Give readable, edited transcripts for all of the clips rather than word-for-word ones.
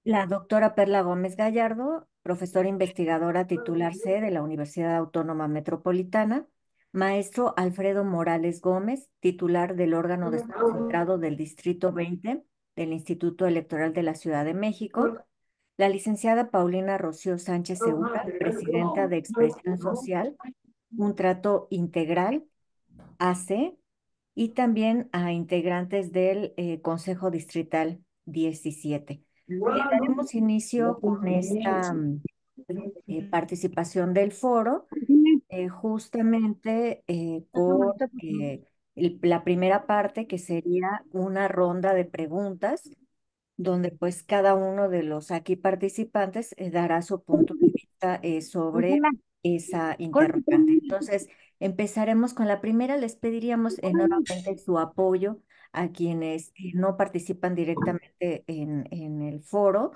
La doctora Perla Gómez Gallardo, profesora investigadora titular C de la Universidad Autónoma Metropolitana. Maestro Alfredo Morales Gómez, titular del órgano desconcentrado del Distrito 20 del Instituto Electoral de la Ciudad de México. La licenciada Paulina Rocío Sánchez Segura, presidenta de Expresión Social, Un Trato Integral, AC, y también a integrantes del Consejo Distrital 17. Daremos inicio con esta participación del foro, justamente con la primera parte, que sería una ronda de preguntas donde pues cada uno de los aquí participantes dará su punto de vista sobre esa interrogante. Entonces, empezaremos con la primera. Les pediríamos nuevamente su apoyo a quienes no participan directamente en el foro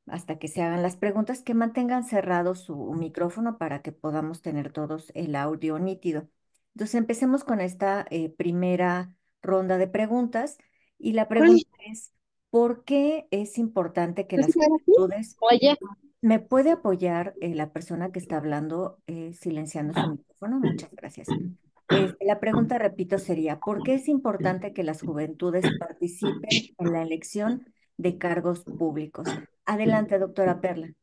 hasta que se hagan las preguntas, que mantengan cerrado su micrófono para que podamos tener todos el audio nítido. Entonces, empecemos con esta primera ronda de preguntas. Y la pregunta es, ¿por qué es importante que las juventudes... Oye, ¿Me puede apoyar la persona que está hablando silenciando su micrófono? Muchas gracias. La pregunta, repito, sería, ¿por qué es importante que las juventudes participen en la elección de cargos públicos? Adelante, doctora Perla.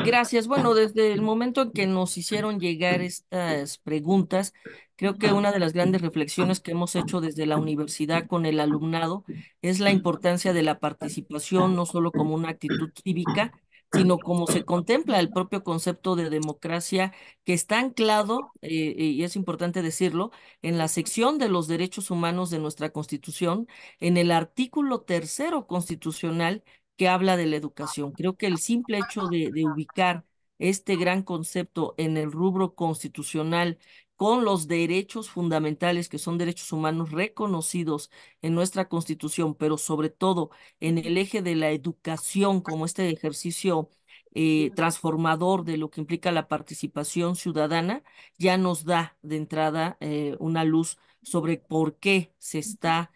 gracias. Bueno, desde el momento en que nos hicieron llegar estas preguntas, creo que una de las grandes reflexiones que hemos hecho desde la universidad con el alumnado es la importancia de la participación, no solo como una actitud cívica, sino como se contempla el propio concepto de democracia que está anclado, y es importante decirlo, en la sección de los derechos humanos de nuestra Constitución, en el artículo tercero constitucional que habla de la educación. Creo que el simple hecho de ubicar este gran concepto en el rubro constitucional con los derechos fundamentales, que son derechos humanos reconocidos en nuestra Constitución, pero sobre todo en el eje de la educación como este ejercicio transformador de lo que implica la participación ciudadana, ya nos da de entrada una luz sobre por qué se está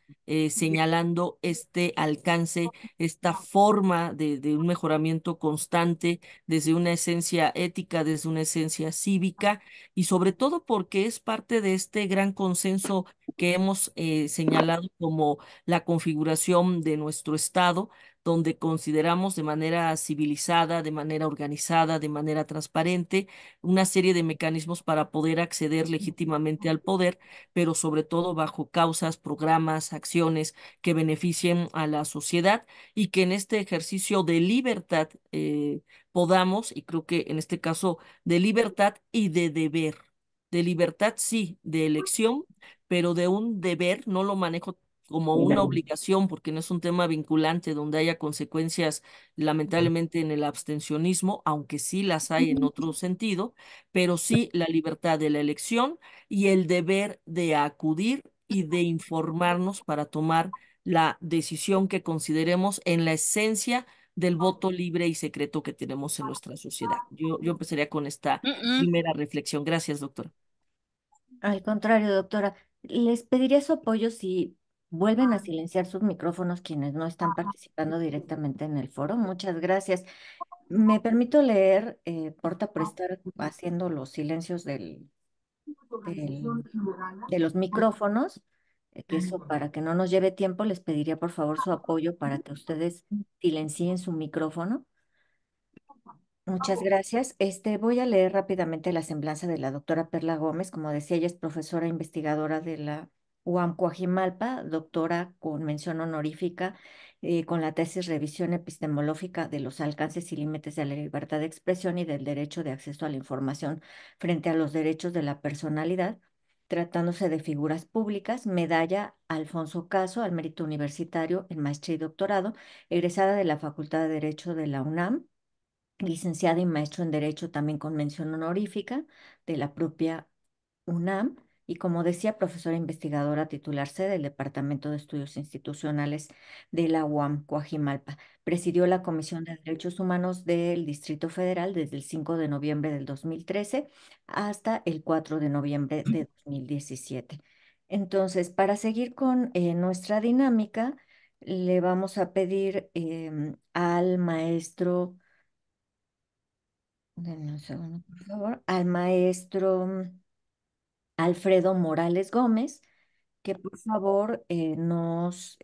señalando este alcance, esta forma de un mejoramiento constante desde una esencia ética, desde una esencia cívica y sobre todo porque es parte de este gran consenso que hemos señalado como la configuración de nuestro Estado, donde consideramos de manera civilizada, de manera organizada, de manera transparente, una serie de mecanismos para poder acceder legítimamente al poder, pero sobre todo bajo causas, programas, acciones que beneficien a la sociedad y que en este ejercicio de libertad podamos, y creo que en este caso de libertad y de deber, de libertad sí, de elección, pero de un deber, no lo manejo como una obligación porque no es un tema vinculante donde haya consecuencias lamentablemente en el abstencionismo, aunque sí las hay en otro sentido, pero sí la libertad de la elección y el deber de acudir y de informarnos para tomar la decisión que consideremos en la esencia del voto libre y secreto que tenemos en nuestra sociedad. Yo empezaría con esta Mm, primera reflexión. Gracias, doctora. Al contrario, doctora, les pediría su apoyo si vuelven a silenciar sus micrófonos quienes no están participando directamente en el foro. Muchas gracias. Me permito leer, porta por estar haciendo los silencios de los micrófonos, que eso para que no nos lleve tiempo, les pediría por favor su apoyo para que ustedes silencien su micrófono. Muchas gracias. Voy a leer rápidamente la semblanza de la doctora Perla Gómez. Como decía, ella es profesora investigadora de la UAM Coajimalpa, doctora con mención honorífica con la tesis Revisión epistemológica de los alcances y límites de la libertad de expresión y del derecho de acceso a la información frente a los derechos de la personalidad, tratándose de figuras públicas, medalla Alfonso Caso al mérito universitario en maestría y doctorado, egresada de la Facultad de Derecho de la UNAM, licenciada y maestro en Derecho también con mención honorífica de la propia UNAM, y como decía, profesora investigadora titular C del Departamento de Estudios Institucionales de la UAM Coajimalpa. Presidió la Comisión de Derechos Humanos del Distrito Federal desde el 5 de noviembre del 2013 hasta el 4 de noviembre de 2017. Entonces, para seguir con nuestra dinámica, le vamos a pedir al maestro, denme un segundo, por favor, al maestro Alfredo Morales Gómez, que por favor nos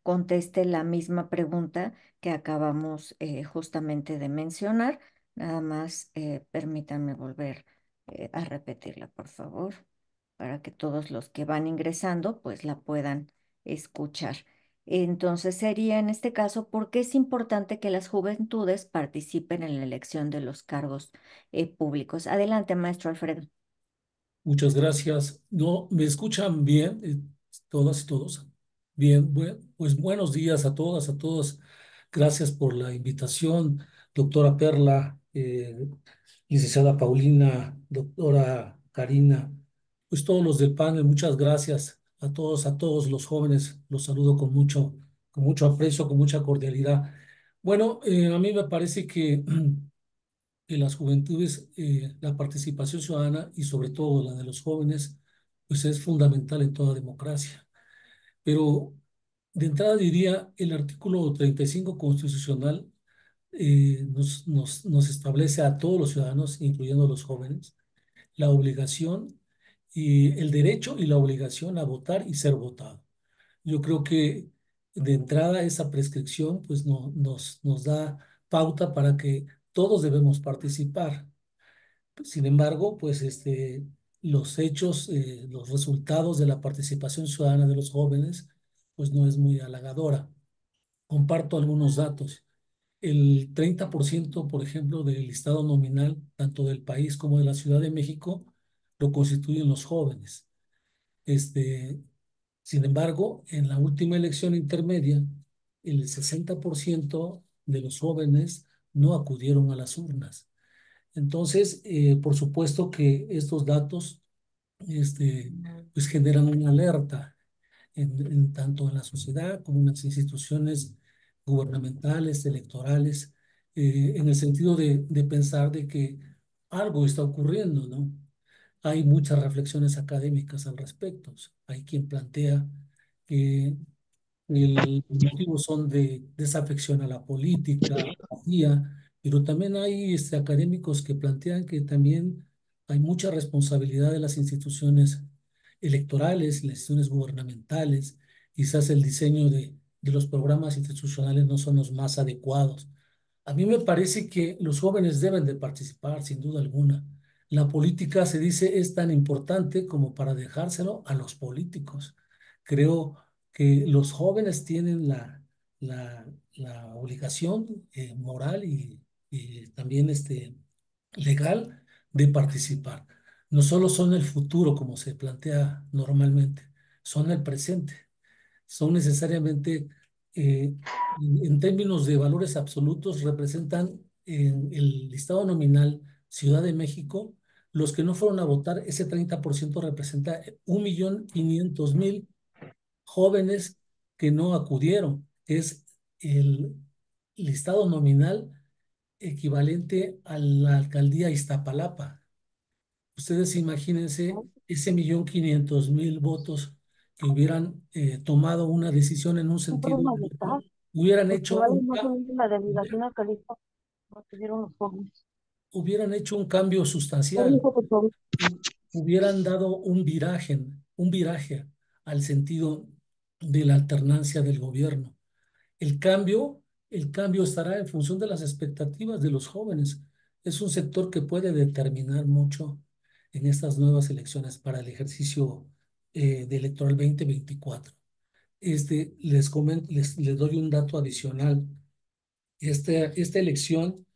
conteste la misma pregunta que acabamos justamente de mencionar. Nada más permítanme volver a repetirla, por favor, para que todos los que van ingresando pues la puedan escuchar. Entonces sería en este caso, ¿por qué es importante que las juventudes participen en la elección de los cargos públicos? Adelante, maestro Alfredo. Muchas gracias. ¿No me escuchan bien? Todas y todos. Bien, pues buenos días a todas, a todos. Gracias por la invitación, doctora Perla, licenciada Paulina, doctora Karina, pues todos los del panel, muchas gracias a todos los jóvenes. Los saludo con mucho aprecio, con mucha cordialidad. Bueno, a mí me parece que en las juventudes, la participación ciudadana y sobre todo la de los jóvenes, pues es fundamental en toda democracia. Pero de entrada diría, el artículo 35 constitucional nos establece a todos los ciudadanos, incluyendo a los jóvenes, la obligación y el derecho y la obligación a votar y ser votado. Yo creo que de entrada esa prescripción pues nos da pauta para que todos debemos participar. Sin embargo, pues los hechos, los resultados de la participación ciudadana de los jóvenes, pues no es muy halagadora. Comparto algunos datos. El 30%, por ejemplo, del listado nominal, tanto del país como de la Ciudad de México, lo constituyen los jóvenes. Este, Sin embargo, en la última elección intermedia, el 60% de los jóvenes no acudieron a las urnas. Entonces, por supuesto que estos datos pues generan una alerta tanto en la sociedad como en las instituciones gubernamentales, electorales, en el sentido de pensar de que algo está ocurriendo, ¿no? Hay muchas reflexiones académicas al respecto. Hay quien plantea que los motivos son de desafección a la política, apatía, pero también hay académicos que plantean que también hay mucha responsabilidad de las instituciones electorales, las instituciones gubernamentales. Quizás el diseño de los programas institucionales no son los más adecuados. A mí me parece que los jóvenes deben de participar, sin duda alguna. La política, se dice, es tan importante como para dejárselo a los políticos. Creo que los jóvenes tienen la obligación moral y también legal de participar. No solo son el futuro, como se plantea normalmente, son el presente, son necesariamente, en términos de valores absolutos, representan en el listado nominal Ciudad de México. Los que no fueron a votar, ese 30% representa 1.500.000 jóvenes que no acudieron. Es el listado nominal equivalente a la alcaldía Iztapalapa. Ustedes imagínense ese 1.500.000 votos que hubieran tomado una decisión en un No sentido fueron a u otro, votar, hubieran porque hecho vale un, más o ca- menos la hubiera- delegación a Califa no tuvieron los jóvenes. hubieran hecho un cambio Él sustancial, dijo que todo. hubieran dado un viraje al sentido de la alternancia del gobierno. El cambio, el cambio estará en función de las expectativas de los jóvenes. Es un sector que puede determinar mucho en estas nuevas elecciones para el ejercicio de electoral 2024. Les doy un dato adicional. Esta elección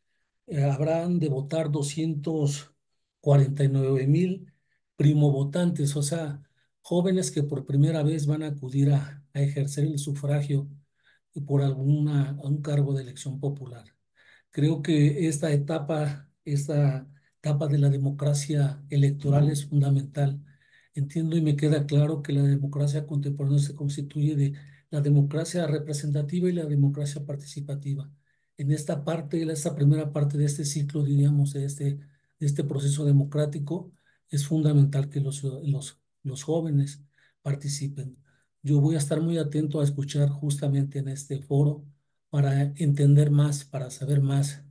habrán de votar 249.000 primovotantes, o sea, jóvenes que por primera vez van a acudir a ejercer el sufragio por un cargo de elección popular. Creo que esta etapa de la democracia electoral es fundamental. Entiendo y me queda claro que la democracia contemporánea se constituye de la democracia representativa y la democracia participativa. En esta primera parte de este ciclo, diríamos, de este proceso democrático, es fundamental que los jóvenes participen. Yo voy a estar muy atento a escuchar justamente en este foro para entender más, para saber más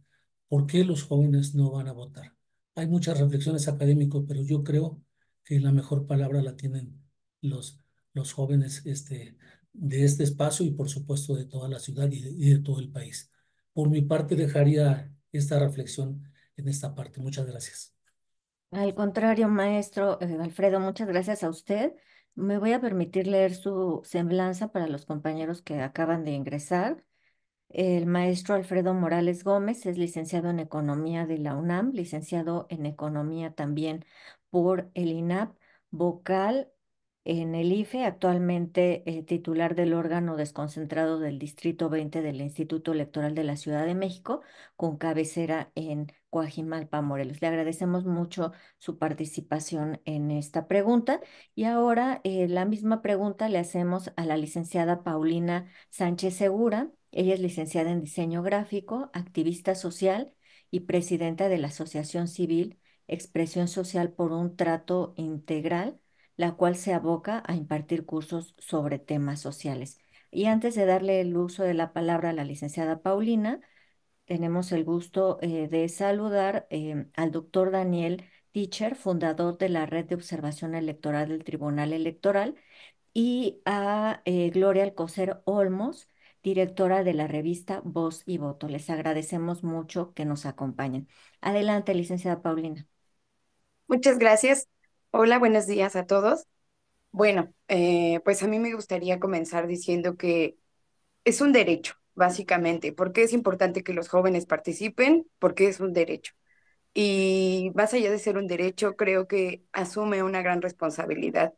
por qué los jóvenes no van a votar. Hay muchas reflexiones académicas, pero yo creo que la mejor palabra la tienen los, los jóvenes de este espacio y por supuesto de toda la ciudad y de todo el país. Por mi parte, dejaría esta reflexión en esta parte. Muchas gracias. Al contrario, maestro Alfredo, muchas gracias a usted. Me voy a permitir leer su semblanza para los compañeros que acaban de ingresar. El maestro Alfredo Morales Gómez es licenciado en Economía de la UNAM, licenciado en Economía también por el INAP, vocal en el IFE, actualmente titular del órgano desconcentrado del Distrito 20 del Instituto Electoral de la Ciudad de México, con cabecera en Coajimalpa, Morelos. Le agradecemos mucho su participación en esta pregunta y ahora la misma pregunta le hacemos a la licenciada Paulina Sánchez Segura. Ella es licenciada en diseño gráfico, activista social y presidenta de la Asociación Civil Expresión Social por un Trato Integral, la cual se aboca a impartir cursos sobre temas sociales. Y antes de darle el uso de la palabra a la licenciada Paulina, tenemos el gusto de saludar al doctor Daniel Teacher, fundador de la Red de Observación Electoral del Tribunal Electoral, y a Gloria Alcocer Olmos, directora de la revista Voz y Voto. Les agradecemos mucho que nos acompañen. Adelante, licenciada Paulina. Muchas gracias. Hola, buenos días a todos. Bueno, pues a mí me gustaría comenzar diciendo que es un derecho, básicamente. ¿Por qué es importante que los jóvenes participen? Porque es un derecho. Y más allá de ser un derecho, creo que asume una gran responsabilidad.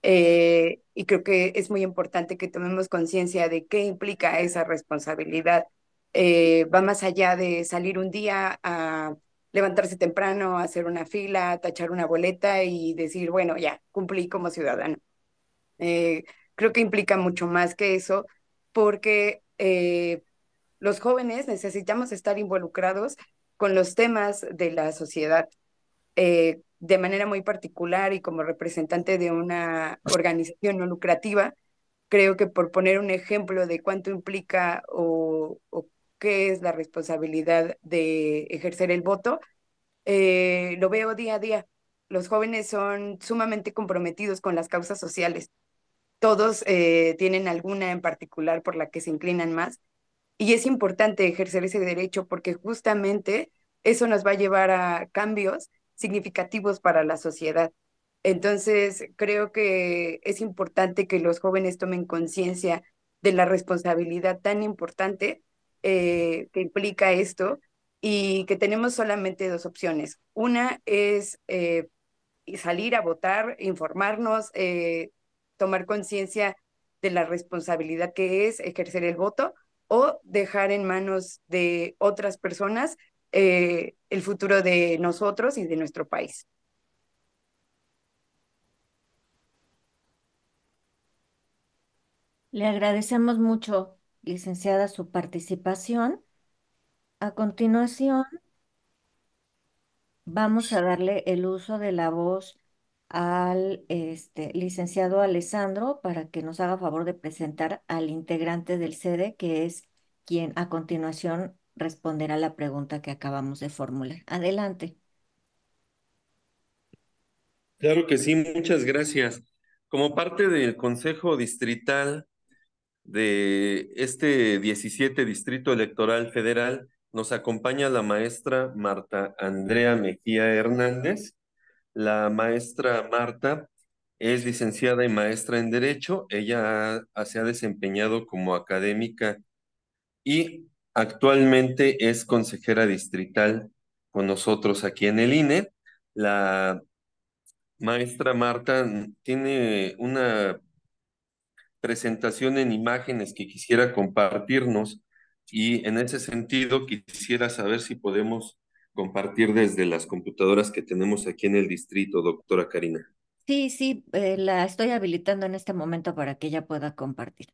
Y creo que es muy importante que tomemos conciencia de qué implica esa responsabilidad. Va más allá de salir un día a levantarse temprano, hacer una fila, tachar una boleta y decir, bueno, ya, cumplí como ciudadano. Eh, Creo que implica mucho más que eso, porque los jóvenes necesitamos estar involucrados con los temas de la sociedad de manera muy particular y como representante de una organización no lucrativa. Creo que por poner un ejemplo de cuánto implica o qué es la responsabilidad de ejercer el voto, lo veo día a día. Los jóvenes son sumamente comprometidos con las causas sociales. Todos tienen alguna en particular por la que se inclinan más y es importante ejercer ese derecho porque justamente eso nos va a llevar a cambios significativos para la sociedad. Entonces, creo que es importante que los jóvenes tomen conciencia de la responsabilidad tan importante que implica esto y que tenemos solamente dos opciones. Una es salir a votar, informarnos, tomar conciencia de la responsabilidad que es ejercer el voto o dejar en manos de otras personas el futuro de nosotros y de nuestro país. Le agradecemos mucho, licenciada, su participación. A continuación, vamos a darle el uso de la voz al licenciado Alessandro para que nos haga favor de presentar al integrante del SEDE, que es quien a continuación responderá la pregunta que acabamos de formular. Adelante. Claro que sí, muchas gracias. Como parte del Consejo Distrital de este 17 Distrito Electoral Federal, nos acompaña la maestra Marta Andrea Mejía Hernández. La maestra Marta es licenciada y maestra en Derecho. Ella se ha desempeñado como académica y actualmente es consejera distrital con nosotros aquí en el INE. La maestra Marta tiene una presentación en imágenes que quisiera compartirnos y en ese sentido quisiera saber si podemos compartir desde las computadoras que tenemos aquí en el distrito, doctora Karina. Sí, sí, la estoy habilitando en este momento para que ella pueda compartir.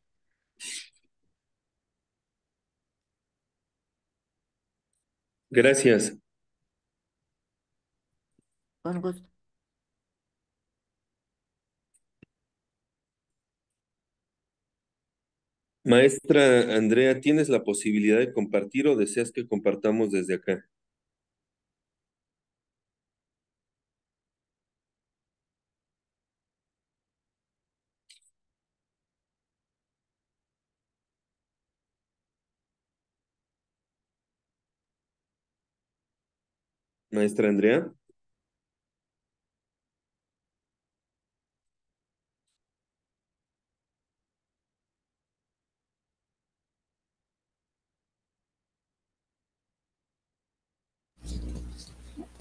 Gracias. Con gusto. Maestra Andrea, ¿tienes la posibilidad de compartir o deseas que compartamos desde acá? Maestra Andrea.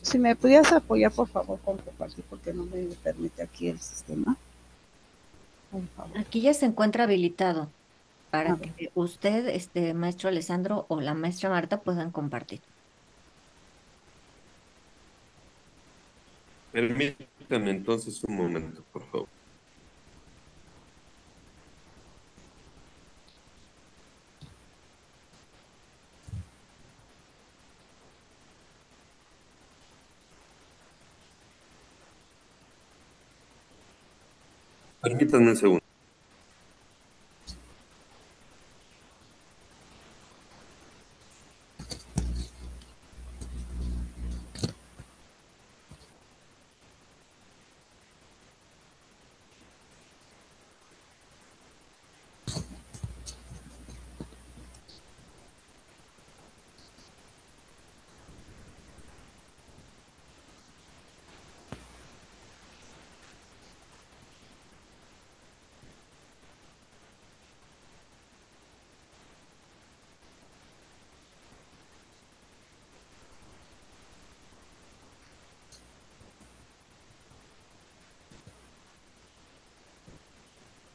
Si me pudieras apoyar, por favor, con compartir, porque no me permite aquí el sistema. Por favor. Aquí ya se encuentra habilitado A para ver. que usted, maestro Alessandro o la maestra Marta puedan compartir. Permítame entonces un momento, por favor. Permítanme un segundo.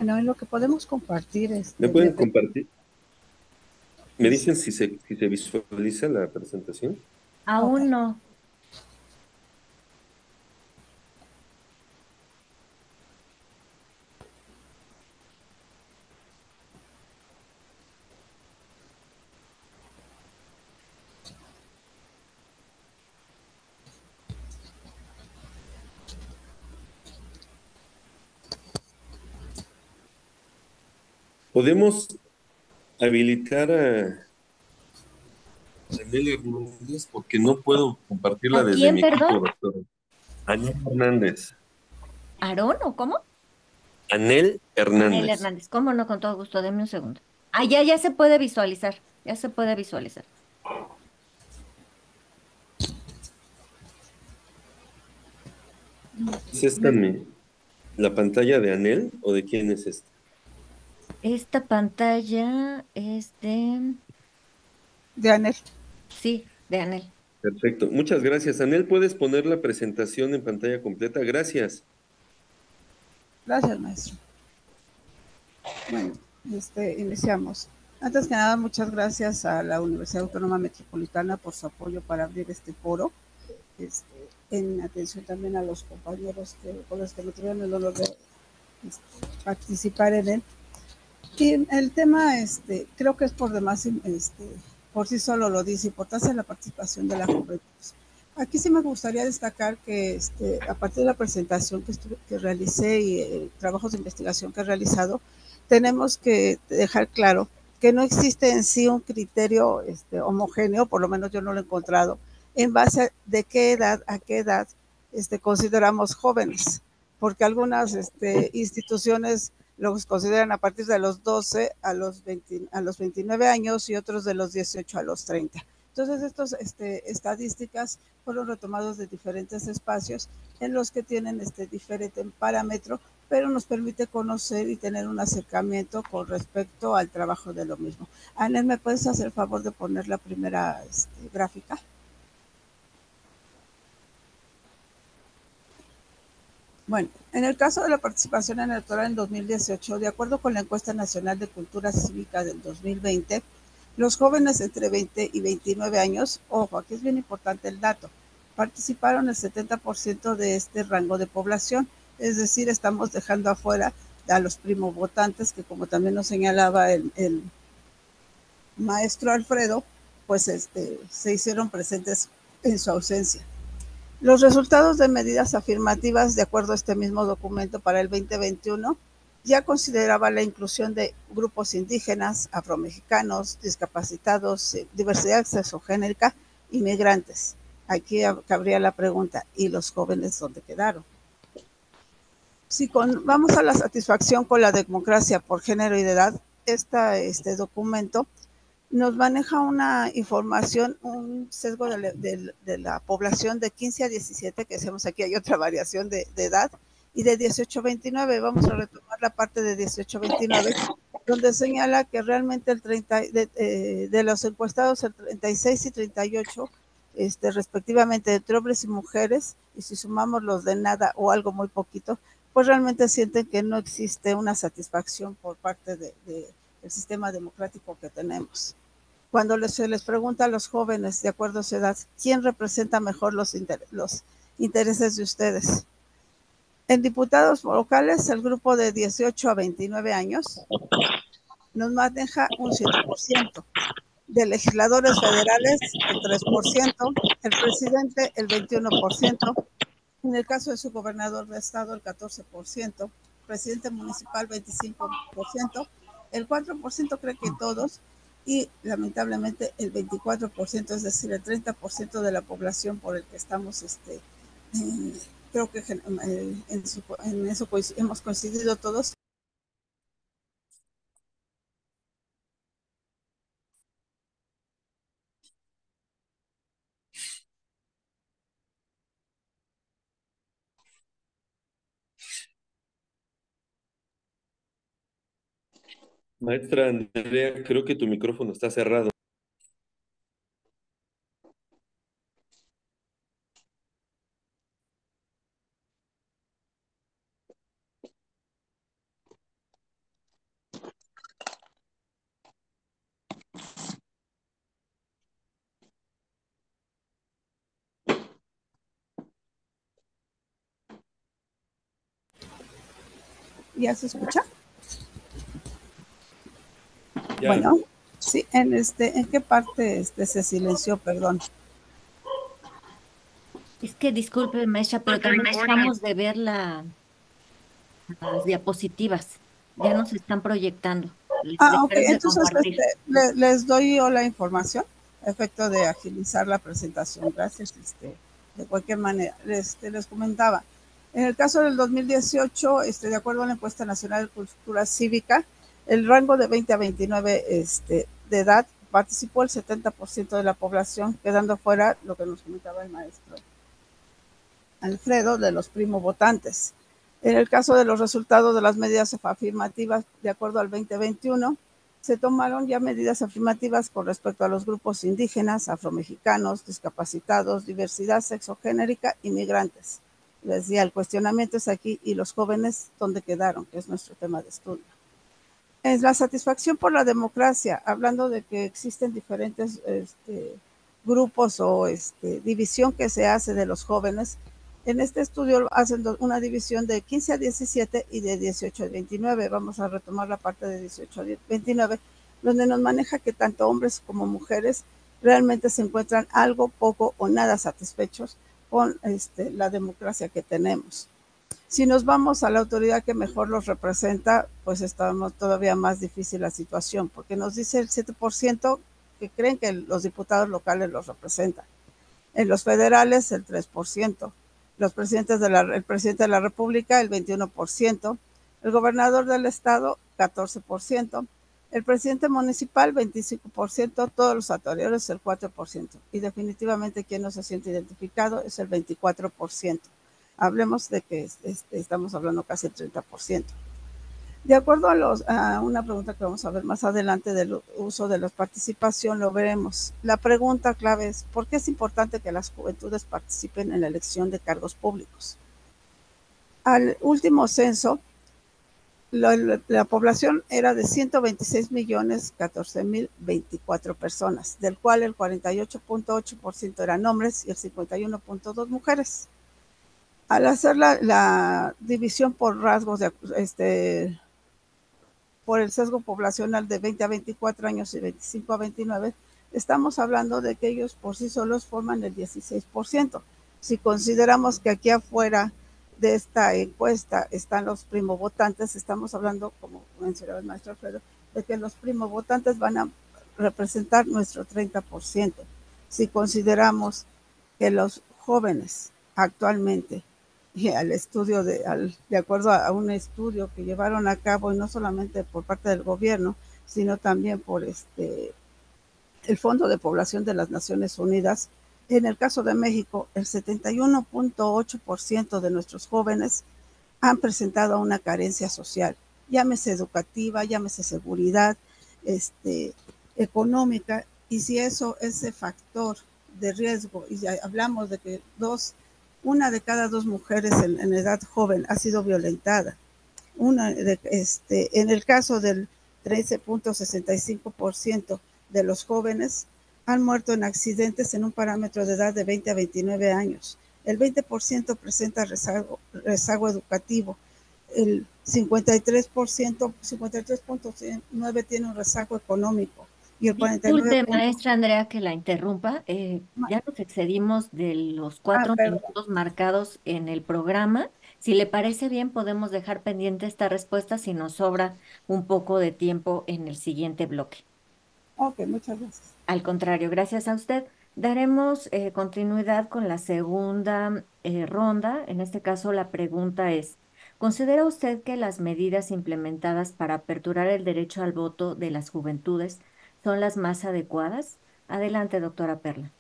Bueno, en lo que podemos compartir, ¿Me pueden compartir? ¿Me dicen si se visualiza la presentación? Aún Ok. no. ¿Podemos habilitar a Anel Hernández? Porque no puedo compartirla ¿A desde quién, mi perdón? equipo, doctora. Anel Hernández. ¿Aarón o cómo? Anel Anel Hernández. Hernández. ¿Cómo no? Con todo gusto. Deme un segundo. Ah, ya se puede visualizar. Ya se puede visualizar. ¿Es esta la pantalla de Anel o de quién es esta? Esta pantalla es de... De Anel. Sí, de Anel. Perfecto. Muchas gracias. Anel, ¿puedes poner la presentación en pantalla completa? Gracias. Gracias, maestro. Bueno, iniciamos. Antes que nada, muchas gracias a la Universidad Autónoma Metropolitana por su apoyo para abrir este foro. Este, en atención también a los compañeros con los que me tuvieron el honor de participar en él. Y el tema, creo que es por demás, por sí solo lo dice, importancia de la participación de la juventud. Aquí sí me gustaría destacar que a partir de la presentación que realicé y trabajos de investigación que he realizado, tenemos que dejar claro que no existe en sí un criterio homogéneo, por lo menos yo no lo he encontrado, en base a de qué edad a qué edad consideramos jóvenes, porque algunas instituciones los consideran a partir de los 12 a los 29 años y otros de los 18 a los 30. Entonces, estas estadísticas fueron retomados de diferentes espacios en los que tienen diferente parámetro, pero nos permite conocer y tener un acercamiento con respecto al trabajo de lo mismo. Anel, ¿me puedes hacer el favor de poner la primera gráfica? Bueno, en el caso de la participación electoral en 2018, de acuerdo con la encuesta nacional de cultura cívica del 2020, los jóvenes entre 20 y 29 años, ojo, aquí es bien importante el dato, participaron el 70% de este rango de población, es decir, estamos dejando afuera a los primovotantes, que como también nos señalaba el maestro Alfredo, pues se hicieron presentes en su ausencia. Los resultados de medidas afirmativas, de acuerdo a este mismo documento para el 2021, ya consideraba la inclusión de grupos indígenas, afromexicanos, discapacitados, diversidad sexogénera y migrantes. Aquí cabría la pregunta, ¿y los jóvenes dónde quedaron? Si vamos a la satisfacción con la democracia por género y de edad, este documento nos maneja una información, un sesgo de la población de 15 a 17, que decimos aquí hay otra variación de edad, y de 18 a 29. Vamos a retomar la parte de 18 a 29, donde señala que realmente de los encuestados, el 36 y 38, respectivamente, entre hombres y mujeres, y si sumamos los de nada o algo muy poquito, pues realmente sienten que no existe una satisfacción por parte del sistema democrático que tenemos. Cuando se les pregunta a los jóvenes, de acuerdo a su edad, ¿quién representa mejor los intereses de ustedes? En diputados locales, el grupo de 18 a 29 años nos maneja un 7%. De legisladores federales, el 3%. El presidente, el 21%. En el caso de su gobernador de estado, el 14%. Presidente municipal, 25%. El 4% cree que todos. Y lamentablemente el 24%, es decir, el 30% de la población por el que estamos, creo que en eso hemos coincidido todos. Maestra Andrea, creo que tu micrófono está cerrado. ¿Ya se escucha? Ya. Bueno, sí, ¿en qué parte se silenció? Perdón. Es que disculpe, maestra, pero también dejamos de ver las diapositivas. Ya nos están proyectando. Les Ok, dejaron de entonces compartir. les doy yo la información a efecto de agilizar la presentación. Gracias. De cualquier manera, les comentaba. En el caso del 2018, de acuerdo a la encuesta nacional de cultura cívica, el rango de 20 a 29 de edad participó el 70% de la población, quedando fuera lo que nos comentaba el maestro Alfredo, de los primo votantes. En el caso de los resultados de las medidas afirmativas, de acuerdo al 2021, se tomaron ya medidas afirmativas con respecto a los grupos indígenas, afromexicanos, discapacitados, diversidad sexogénerica y migrantes. Les decía, el cuestionamiento es aquí, y los jóvenes, ¿dónde quedaron? Que es nuestro tema de estudio. Es la satisfacción por la democracia, hablando de que existen diferentes grupos o división que se hace de los jóvenes. En este estudio hacen una división de 15 a 17 y de 18 a 29. Vamos a retomar la parte de 18 a 29, donde nos maneja que tanto hombres como mujeres realmente se encuentran algo, poco o nada satisfechos con la democracia que tenemos. Si nos vamos a la autoridad que mejor los representa, pues estamos todavía más difícil la situación, porque nos dice el 7% que creen que los diputados locales los representan. En los federales, el 3%. El presidente de la República, el 21%. El gobernador del estado, 14%. El presidente municipal, 25%. Todos los anteriores, el 4%. Y definitivamente quien no se siente identificado es el 24%. Hablemos de que estamos hablando casi el 30%. De acuerdo a una pregunta que vamos a ver más adelante del uso de la participación, lo veremos. La pregunta clave es, ¿por qué es importante que las juventudes participen en la elección de cargos públicos? Al último censo, la población era de 126.014.024 personas, del cual el 48.8% eran hombres y el 51.2% mujeres. Al hacer la división por rasgos por el sesgo poblacional de 20 a 24 años y 25 a 29, estamos hablando de que ellos por sí solos forman el 16%. Si consideramos que aquí afuera de esta encuesta están los primovotantes, estamos hablando, como mencionaba el maestro Alfredo, de que los primovotantes van a representar nuestro 30%. Si consideramos que los jóvenes actualmente, y de acuerdo a un estudio que llevaron a cabo, y no solamente por parte del gobierno, sino también por el Fondo de Población de las Naciones Unidas, en el caso de México, el 71.8% de nuestros jóvenes han presentado una carencia social, llámese educativa, llámese seguridad, económica, y si ese factor de riesgo, y ya hablamos de que una de cada dos mujeres en edad joven ha sido violentada, en el caso del 13.65% de los jóvenes han muerto en accidentes en un parámetro de edad de 20 a 29 años. El 20% presenta rezago educativo. El 53.9 tiene un rezago económico. Y el 49. Disculpe, maestra Andrea, que la interrumpa. Ya nos excedimos de los 4 minutos marcados en el programa. Si le parece bien, podemos dejar pendiente esta respuesta si nos sobra un poco de tiempo en el siguiente bloque. Ok, muchas gracias. Al contrario, gracias a usted. Daremos continuidad con la segunda ronda. En este caso, la pregunta es, ¿considera usted que las medidas implementadas para aperturar el derecho al voto de las juventudes son las más adecuadas? Adelante, doctora Perla.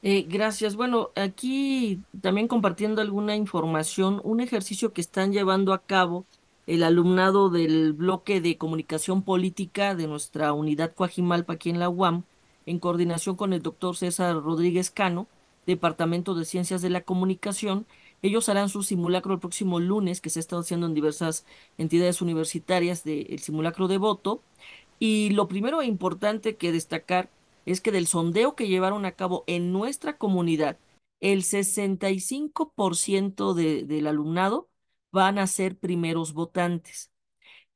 Gracias. Bueno, aquí también compartiendo alguna información, un ejercicio que están llevando a cabo el alumnado del bloque de comunicación política de nuestra unidad Coajimalpa aquí en la UAM, en coordinación con el doctor César Rodríguez Cano, Departamento de Ciencias de la Comunicación. Ellos harán su simulacro el próximo lunes, que se ha estado haciendo en diversas entidades universitarias del simulacro de voto. Y lo primero e importante que destacar es que del sondeo que llevaron a cabo en nuestra comunidad, el 65% del alumnado van a ser primeros votantes.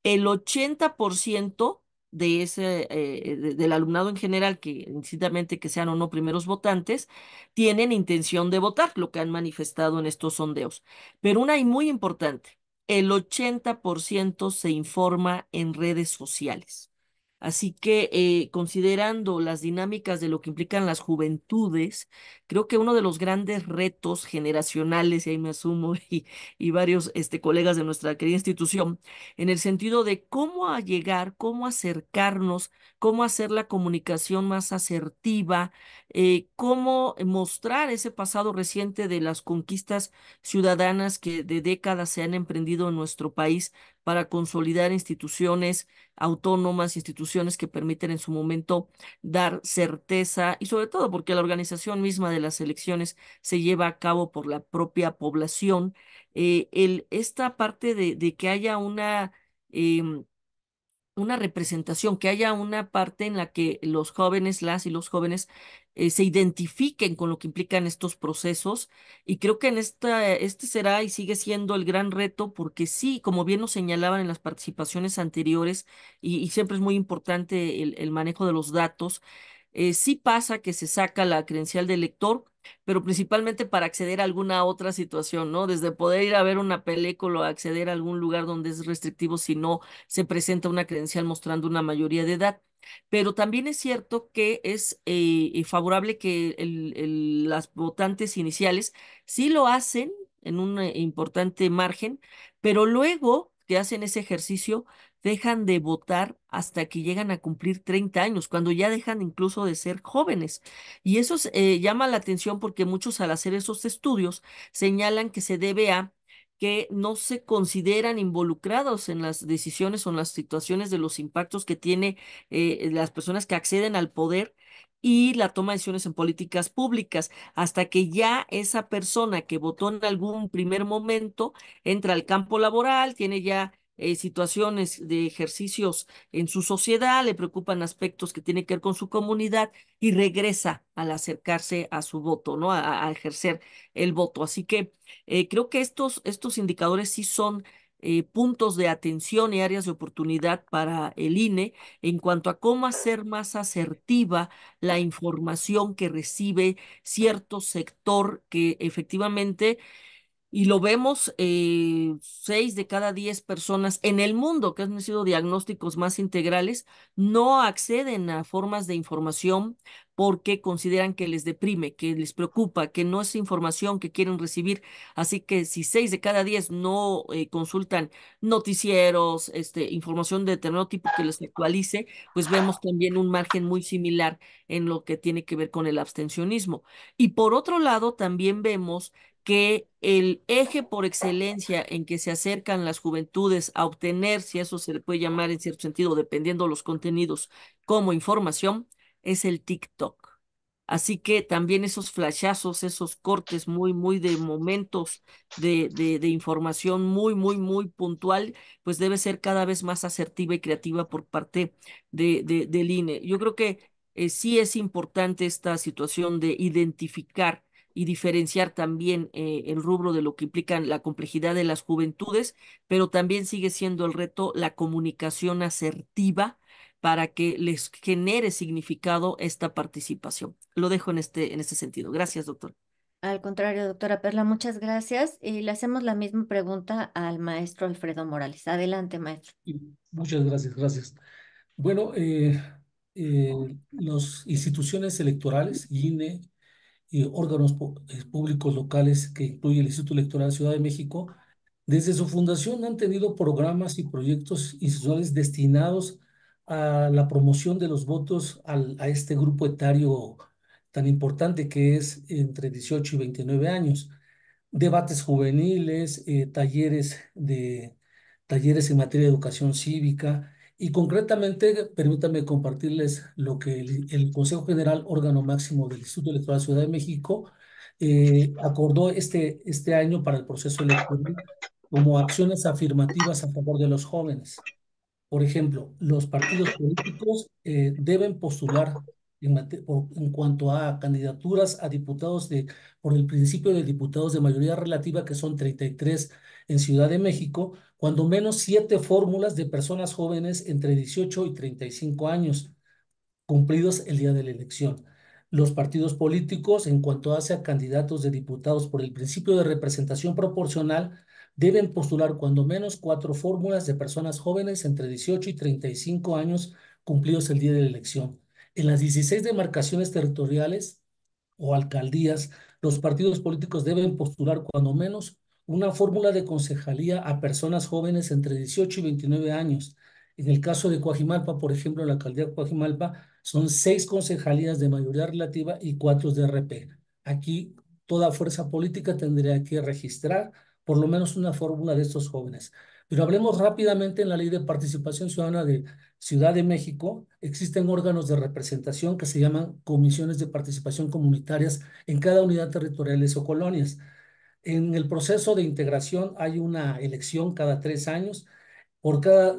El 80% del alumnado en general, que indistintamente que sean o no primeros votantes, tienen intención de votar, lo que han manifestado en estos sondeos. Pero una y muy importante, el 80% se informa en redes sociales. Así que considerando las dinámicas de lo que implican las juventudes, creo que uno de los grandes retos generacionales, y ahí me asumo, y varios colegas de nuestra querida institución, en el sentido de cómo llegar, cómo acercarnos, cómo hacer la comunicación más asertiva, cómo mostrar ese pasado reciente de las conquistas ciudadanas que de décadas se han emprendido en nuestro país para consolidar instituciones autónomas, instituciones que permiten en su momento dar certeza y sobre todo porque la organización misma de las elecciones se lleva a cabo por la propia población. Esta parte de que haya em, una representación, que haya una parte en la que los jóvenes, las y los jóvenes se identifiquen con lo que implican estos procesos. Y creo que este será y sigue siendo el gran reto, porque sí, como bien nos señalaban en las participaciones anteriores, y siempre es muy importante el manejo de los datos. Sí pasa que se saca la credencial de lector, pero principalmente para acceder a alguna otra situación, ¿no? Desde poder ir a ver una película o acceder a algún lugar donde es restrictivo si no se presenta una credencial mostrando una mayoría de edad. Pero también es cierto que es favorable que las votantes iniciales sí lo hacen en un importante margen, pero luego que hacen ese ejercicio dejan de votar hasta que llegan a cumplir 30 años, cuando ya dejan incluso de ser jóvenes. Y eso llama la atención porque muchos al hacer esos estudios señalan que se debe a que no se consideran involucrados en las decisiones o en las situaciones de los impactos que tiene las personas que acceden al poder y la toma de decisiones en políticas públicas, hasta que ya esa persona que votó en algún primer momento entra al campo laboral, tiene ya situaciones de ejercicios en su sociedad, le preocupan aspectos que tienen que ver con su comunidad y regresa al acercarse a su voto, ¿no? A ejercer el voto. Así que creo que estos indicadores sí son puntos de atención y áreas de oportunidad para el INE en cuanto a cómo hacer más asertiva la información que recibe cierto sector que efectivamente Y lo vemos, 6 de cada 10 personas en el mundo que han sido diagnósticos más integrales no acceden a formas de información porque consideran que les deprime, que les preocupa, que no es información que quieren recibir. Así que si 6 de cada 10 no consultan noticieros, información de determinado tipo que les actualice, pues vemos también un margen muy similar en lo que tiene que ver con el abstencionismo. Y por otro lado, también vemos que el eje por excelencia en que se acercan las juventudes a obtener, si eso se le puede llamar en cierto sentido, dependiendo de los contenidos, como información, es el TikTok. Así que también esos flashazos, esos cortes muy de momentos de información muy puntual, pues debe ser cada vez más asertiva y creativa por parte del INE. Yo creo que sí es importante esta situación de identificar y diferenciar también el rubro de lo que implica la complejidad de las juventudes, pero también sigue siendo el reto la comunicación asertiva para que les genere significado esta participación. Lo dejo en este sentido. Gracias, doctor. Al contrario, doctora Perla, muchas gracias. Y le hacemos la misma pregunta al maestro Alfredo Morales. Adelante, maestro. Y muchas gracias, gracias. Bueno, las instituciones electorales, INE, y órganos públicos locales que incluye el Instituto Electoral Ciudad de México, desde su fundación han tenido programas y proyectos institucionales destinados a la promoción de los votos a este grupo etario tan importante que es entre 18 y 29 años. Debates juveniles, talleres en materia de educación cívica y concretamente, permítanme compartirles lo que el Consejo General, órgano máximo del Instituto Electoral Ciudad de México, acordó este año para el proceso electoral como acciones afirmativas a favor de los jóvenes. Por ejemplo, los partidos políticos deben postular en cuanto a candidaturas a diputados por el principio de diputados de mayoría relativa, que son 33 en Ciudad de México, cuando menos 7 fórmulas de personas jóvenes entre 18 y 35 años cumplidos el día de la elección. Los partidos políticos, en cuanto hace a candidatos de diputados por el principio de representación proporcional, deben postular cuando menos 4 fórmulas de personas jóvenes entre 18 y 35 años cumplidos el día de la elección. En las 16 demarcaciones territoriales o alcaldías, los partidos políticos deben postular cuando menos una fórmula de concejalía a personas jóvenes entre 18 y 29 años. En el caso de Coajimalpa, por ejemplo, en la alcaldía de Coajimalpa, son 6 concejalías de mayoría relativa y 4 de RP. Aquí toda fuerza política tendría que registrar por lo menos una fórmula de estos jóvenes. Pero hablemos rápidamente en la Ley de Participación Ciudadana de Ciudad de México. Existen órganos de representación que se llaman comisiones de participación comunitarias en cada unidad territorial o colonias. En el proceso de integración hay una elección cada 3 años.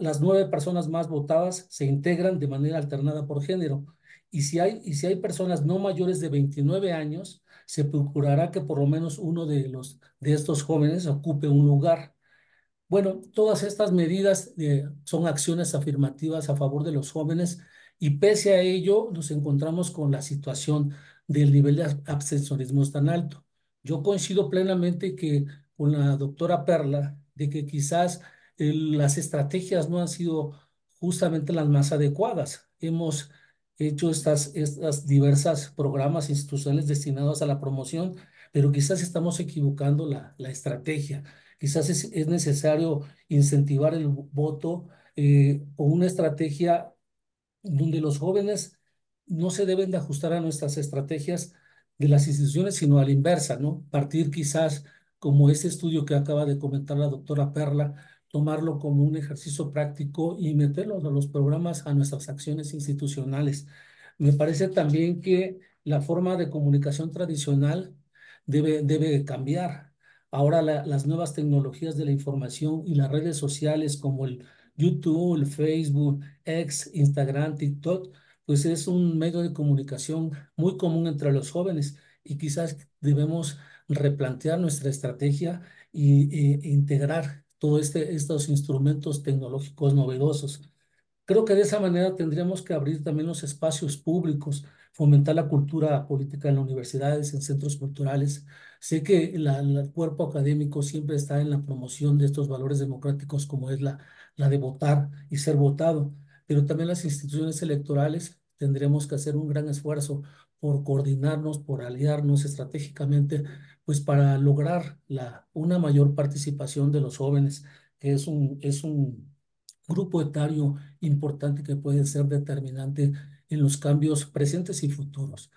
Las 9 personas más votadas se integran de manera alternada por género. Y si hay personas no mayores de 29 años, se procurará que por lo menos uno de estos jóvenes ocupe un lugar. Bueno, todas estas medidas son acciones afirmativas a favor de los jóvenes y pese a ello nos encontramos con la situación del nivel de abstencionismo tan alto. Yo coincido plenamente con la doctora Perla de que quizás las estrategias no han sido justamente las más adecuadas. Hemos hecho estas diversas programas institucionales destinados a la promoción, pero quizás estamos equivocando la estrategia. Quizás es necesario incentivar el voto con una estrategia donde los jóvenes no se deben de ajustar a nuestras estrategias de las instituciones, sino a la inversa, ¿no? Partir quizás como ese estudio que acaba de comentar la doctora Perla, tomarlo como un ejercicio práctico y meterlo a los programas, a nuestras acciones institucionales. Me parece también que la forma de comunicación tradicional debe cambiar. Ahora las nuevas tecnologías de la información y las redes sociales como el YouTube, el Facebook, X, Instagram, TikTok, pues es un medio de comunicación muy común entre los jóvenes y quizás debemos replantear nuestra estrategia e integrar todos estos instrumentos tecnológicos novedosos. Creo que de esa manera tendríamos que abrir también los espacios públicos, fomentar la cultura política en las universidades, en centros culturales, Sé que el cuerpo académico siempre está en la promoción de estos valores democráticos como es la de votar y ser votado, pero también las instituciones electorales tendremos que hacer un gran esfuerzo por coordinarnos, por aliarnos estratégicamente, pues para lograr una mayor participación de los jóvenes, que es un grupo etario importante que puede ser determinante en los cambios presentes y futuros.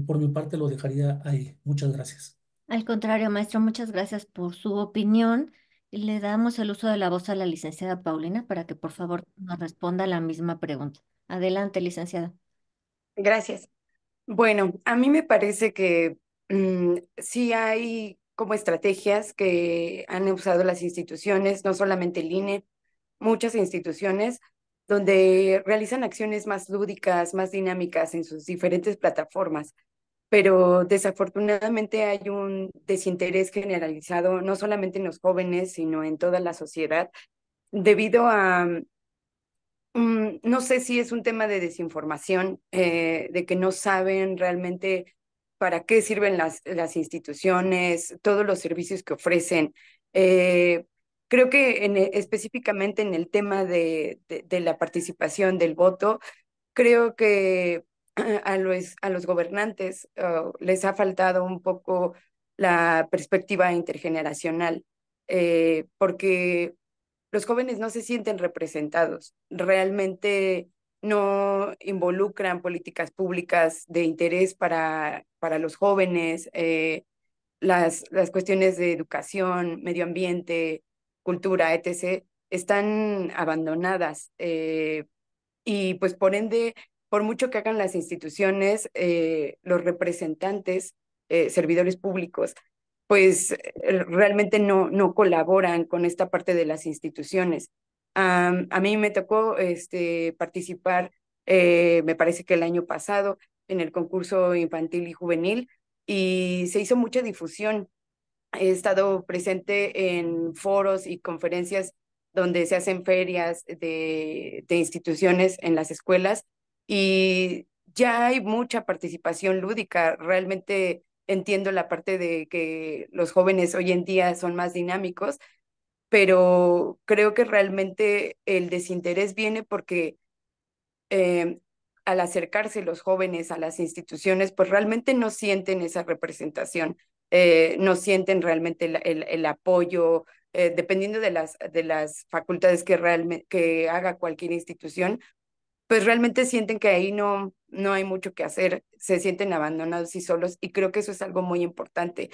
Por mi parte lo dejaría ahí. Muchas gracias. Al contrario, maestro, muchas gracias por su opinión. Y le damos el uso de la voz a la licenciada Paulina para que por favor nos responda la misma pregunta. Adelante, licenciada. Gracias. Bueno, a mí me parece que sí hay como estrategias que han usado las instituciones, no solamente el INE, muchas instituciones, donde realizan acciones más lúdicas, más dinámicas en sus diferentes plataformas. Pero desafortunadamente hay un desinterés generalizado, no solamente en los jóvenes, sino en toda la sociedad, debido a no sé si es un tema de desinformación, de que no saben realmente para qué sirven las instituciones, todos los servicios que ofrecen. Eh, Creo que específicamente en el tema de la participación del voto, creo que a los gobernantes les ha faltado un poco la perspectiva intergeneracional, porque los jóvenes no se sienten representados, realmente no involucran políticas públicas de interés para los jóvenes, las cuestiones de educación, medio ambiente, cultura, etc., están abandonadas. Y pues por ende, por mucho que hagan las instituciones, los representantes, servidores públicos, pues realmente no colaboran con esta parte de las instituciones. A mí me tocó participar, me parece que el año pasado, en el concurso infantil y juvenil, y se hizo mucha difusión. He estado presente en foros y conferencias donde se hacen ferias de instituciones en las escuelas y ya hay mucha participación lúdica. Realmente entiendo la parte de que los jóvenes hoy en día son más dinámicos, pero creo que realmente el desinterés viene porque eh, al acercarse los jóvenes a las instituciones, pues realmente no sienten esa representación, no sienten realmente el apoyo, dependiendo de las facultades que haga cualquier institución, pues realmente sienten que ahí no hay mucho que hacer, se sienten abandonados y solos, y creo que eso es algo muy importante.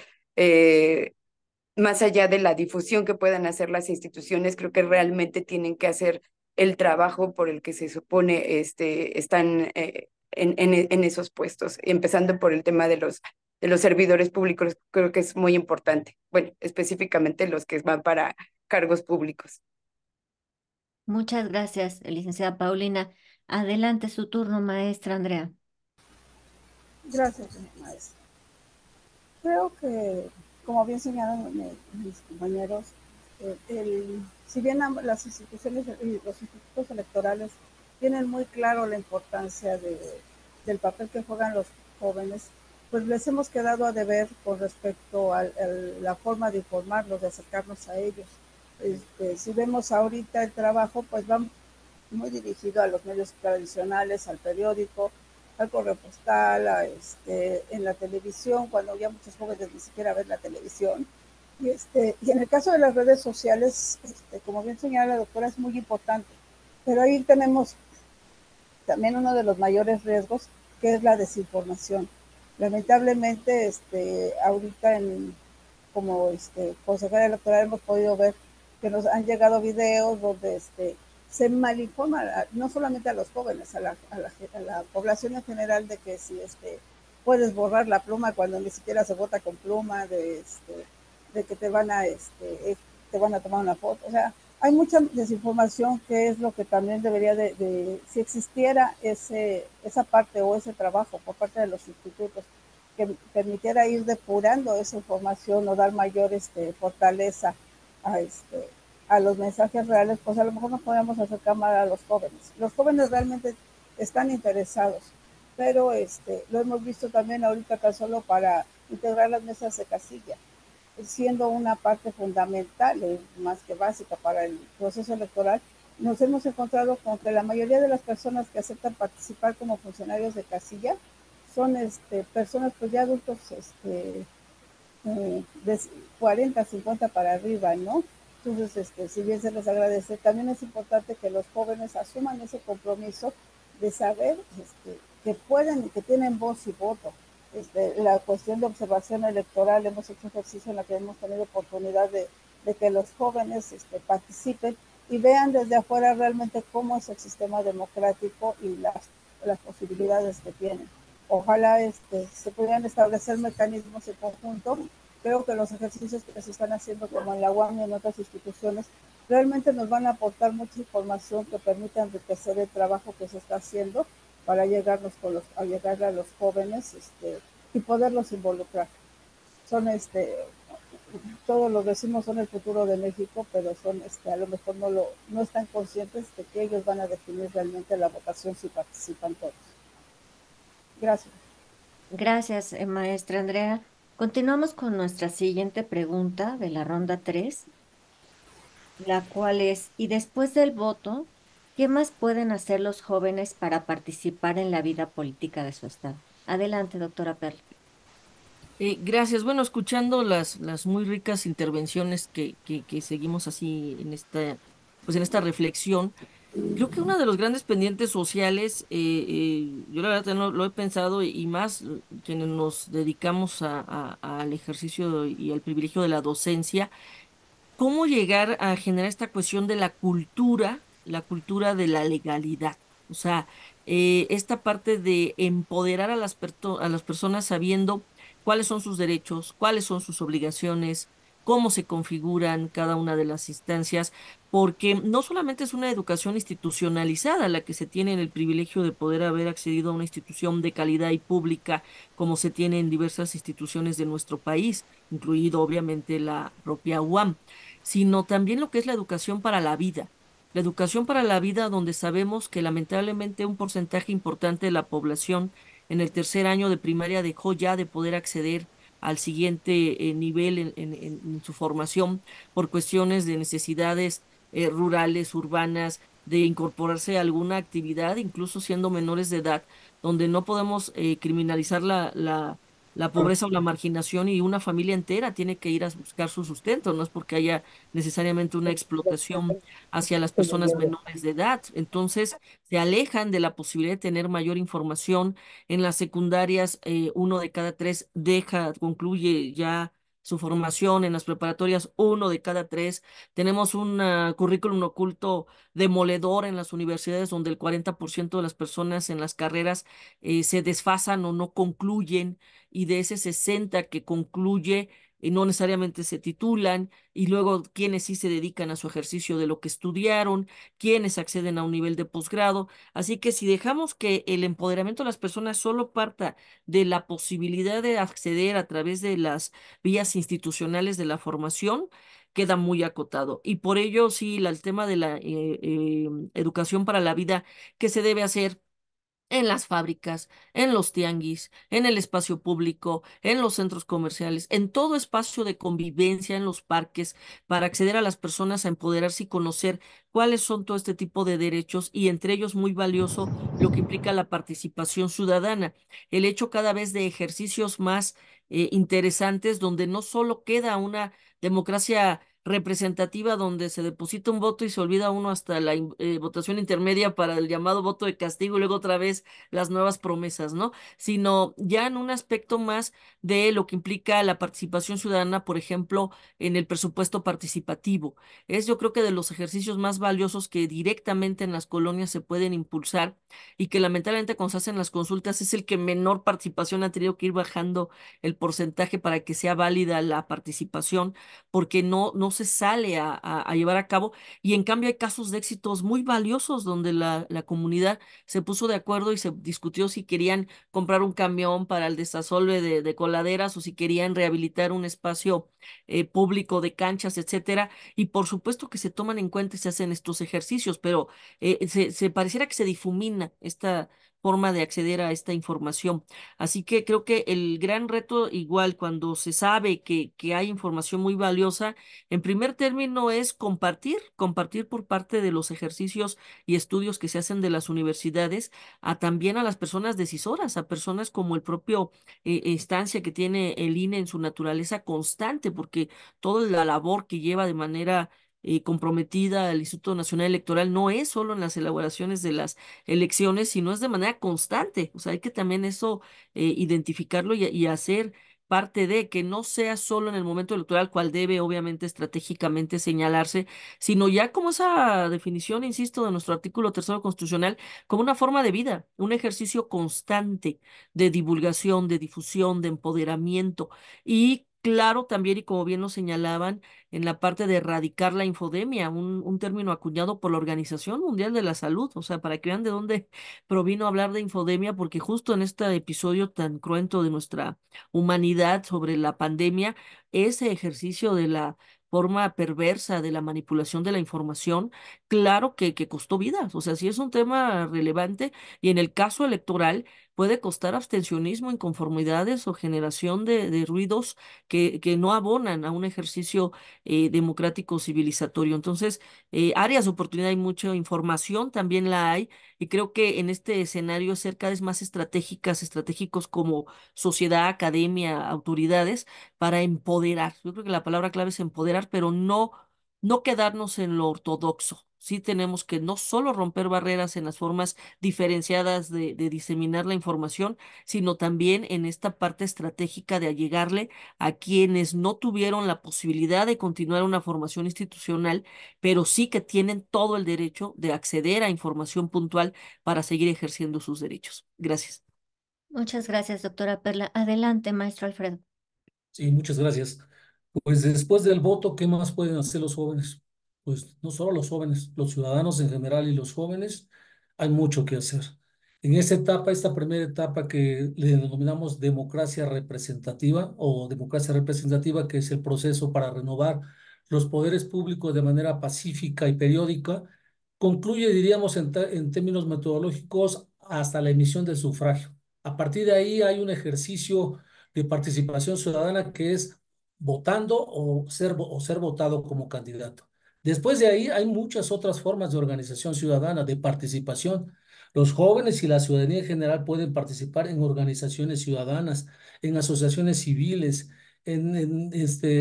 Más allá de la difusión que puedan hacer las instituciones, creo que realmente tienen que hacer el trabajo por el que se supone están en esos puestos, empezando por el tema de los servidores públicos, creo que es muy importante. Bueno, específicamente los que van para cargos públicos. Muchas gracias, licenciada Paulina. Adelante su turno, maestra Andrea. Gracias, maestra. Creo que, como bien señalan mis compañeros, si bien las instituciones y los institutos electorales tienen muy claro la importancia del papel que juegan los jóvenes, pues les hemos quedado a deber con respecto a la forma de informarlos, de acercarnos a ellos. Si vemos ahorita el trabajo, pues va muy dirigido a los medios tradicionales, al periódico, al correo postal, en la televisión, cuando ya muchos jóvenes ni siquiera ven la televisión. Y en el caso de las redes sociales, como bien señala la doctora, es muy importante. Pero ahí tenemos también uno de los mayores riesgos, que es la desinformación. Lamentablemente, ahorita como consejera electoral hemos podido ver que nos han llegado videos donde se malinforma no solamente a los jóvenes, a la población en general, de que si puedes borrar la pluma cuando ni siquiera se vota con pluma, de que te van a tomar una foto. O sea, hay mucha desinformación, que es lo que también debería si existiera esa parte o ese trabajo por parte de los institutos que permitiera ir depurando esa información o dar mayor fortaleza a, a los mensajes reales, pues a lo mejor nos podemos acercar más a los jóvenes. Los jóvenes realmente están interesados, pero lo hemos visto también ahorita tan solo para integrar las mesas de casilla, siendo una parte fundamental, más que básica para el proceso electoral. Nos hemos encontrado con que la mayoría de las personas que aceptan participar como funcionarios de casilla son personas pues ya adultos de 40, 50 para arriba, ¿no? Entonces, si bien se les agradece, también es importante que los jóvenes asuman ese compromiso de saber que pueden y que tienen voz y voto. La cuestión de observación electoral, hemos hecho ejercicio en la que hemos tenido oportunidad de que los jóvenes participen y vean desde afuera realmente cómo es el sistema democrático y las posibilidades que tienen. Ojalá se pudieran establecer mecanismos en conjunto. Creo que los ejercicios que se están haciendo como en la UAM y en otras instituciones realmente nos van a aportar mucha información que permita enriquecer el trabajo que se está haciendo para llegarnos a llegar a los jóvenes y poderlos involucrar. Son todos los vecinos son el futuro de México, pero son a lo mejor no están conscientes de que ellos van a definir realmente la votación si participan todos. Gracias. Gracias, maestra Andrea. Continuamos con nuestra siguiente pregunta de la ronda 3, la cual es, ¿y después del voto, qué más pueden hacer los jóvenes para participar en la vida política de su estado? Adelante, doctora Perla. Gracias. Bueno, escuchando las muy ricas intervenciones que seguimos así en pues en esta reflexión, creo que uno de los grandes pendientes sociales, yo la verdad no lo he pensado y más quienes nos dedicamos al ejercicio y al privilegio de la docencia, cómo llegar a generar esta cuestión de la cultura de la legalidad. O sea, esta parte de empoderar a a las personas sabiendo cuáles son sus derechos, cuáles son sus obligaciones, cómo se configuran cada una de las instancias, porque no solamente es una educación institucionalizada la que se tiene en el privilegio de poder haber accedido a una institución de calidad y pública, como se tiene en diversas instituciones de nuestro país, incluido obviamente la propia UAM, sino también lo que es la educación para la vida. La educación para la vida, donde sabemos que lamentablemente un porcentaje importante de la población en el tercer año de primaria dejó ya de poder acceder al siguiente nivel en su formación por cuestiones de necesidades rurales, urbanas, de incorporarse a alguna actividad, incluso siendo menores de edad, donde no podemos criminalizar la pobreza o la marginación y una familia entera tiene que ir a buscar su sustento, no es porque haya necesariamente una explotación hacia las personas menores de edad. Entonces, se alejan de la posibilidad de tener mayor información. En las secundarias, uno de cada tres concluye ya su formación. En las preparatorias, uno de cada tres. Tenemos un currículum oculto demoledor en las universidades, donde el 40% de las personas en las carreras se desfasan o no concluyen, y de ese 60 que concluye, no necesariamente se titulan, y luego quienes sí se dedican a su ejercicio de lo que estudiaron, quienes acceden a un nivel de posgrado. Así que si dejamos que el empoderamiento de las personas solo parta de la posibilidad de acceder a través de las vías institucionales de la formación, queda muy acotado. Y por ello, sí, el tema de la educación para la vida, que se debe hacer en las fábricas, en los tianguis, en el espacio público, en los centros comerciales, en todo espacio de convivencia, en los parques, para acceder a las personas a empoderarse y conocer cuáles son todo este tipo de derechos, y entre ellos muy valioso lo que implica la participación ciudadana, el hecho cada vez de ejercicios más interesantes, donde no solo queda una democracia representativa donde se deposita un voto y se olvida uno hasta la votación intermedia para el llamado voto de castigo y luego otra vez las nuevas promesas, ¿no? Sino ya en un aspecto más de lo que implica la participación ciudadana, por ejemplo, en el presupuesto participativo. Es, yo creo, que de los ejercicios más valiosos que directamente en las colonias se pueden impulsar, y que lamentablemente cuando se hacen las consultas es el que menor participación ha tenido que ir bajando el porcentaje para que sea válida la participación, porque no se sale a llevar a cabo. Y en cambio hay casos de éxitos muy valiosos donde la comunidad se puso de acuerdo y se discutió si querían comprar un camión para el desasolve de coladeras, o si querían rehabilitar un espacio público de canchas, etcétera. Y por supuesto que se toman en cuenta y se hacen estos ejercicios, pero se pareciera que se difumina esta forma de acceder a esta información. Así que creo que el gran reto, igual cuando se sabe que hay información muy valiosa, en primer término es compartir por parte de los ejercicios y estudios que se hacen de las universidades, a también a las personas decisoras, a personas como el propio instancia que tiene el INE en su naturaleza constante, porque toda la labor que lleva de manera comprometida el Instituto Nacional Electoral no es solo en las elaboraciones de las elecciones, sino es de manera constante. O sea, hay que también eso identificarlo y hacer parte de que no sea solo en el momento electoral, cual debe obviamente estratégicamente señalarse, sino ya como esa definición, insisto, de nuestro artículo tercero constitucional, como una forma de vida, un ejercicio constante de divulgación, de difusión, de empoderamiento. Y claro, también, y como bien lo señalaban, en la parte de erradicar la infodemia, un término acuñado por la Organización Mundial de la Salud, o sea, para que vean de dónde provino hablar de infodemia, porque justo en este episodio tan cruento de nuestra humanidad sobre la pandemia, ese ejercicio de la forma perversa de la manipulación de la información, claro que costó vidas, o sea, sí es un tema relevante y en el caso electoral puede costar abstencionismo, inconformidades o generación de ruidos que no abonan a un ejercicio democrático civilizatorio. Entonces, áreas de oportunidad hay mucha información, también la hay, y creo que en este escenario ser cada vez más estratégicos como sociedad, academia, autoridades, para empoderar. Yo creo que la palabra clave es empoderar, pero no quedarnos en lo ortodoxo. Sí tenemos que no solo romper barreras en las formas diferenciadas de diseminar la información, sino también en esta parte estratégica de allegarle a quienes no tuvieron la posibilidad de continuar una formación institucional, pero sí que tienen todo el derecho de acceder a información puntual para seguir ejerciendo sus derechos. Gracias. Muchas gracias, doctora Perla. Adelante, maestro Alfredo. Sí, muchas gracias. Pues después del voto, ¿qué más pueden hacer los jóvenes? Pues no solo los jóvenes, los ciudadanos en general y los jóvenes, hay mucho que hacer. En esta etapa, esta primera etapa que le denominamos democracia representativa o democracia representativa, que es el proceso para renovar los poderes públicos de manera pacífica y periódica, concluye, diríamos, en términos metodológicos, hasta la emisión del sufragio. A partir de ahí hay un ejercicio de participación ciudadana que es votando o ser votado como candidato. Después de ahí hay muchas otras formas de organización ciudadana, de participación. Los jóvenes y la ciudadanía en general pueden participar en organizaciones ciudadanas, en asociaciones civiles,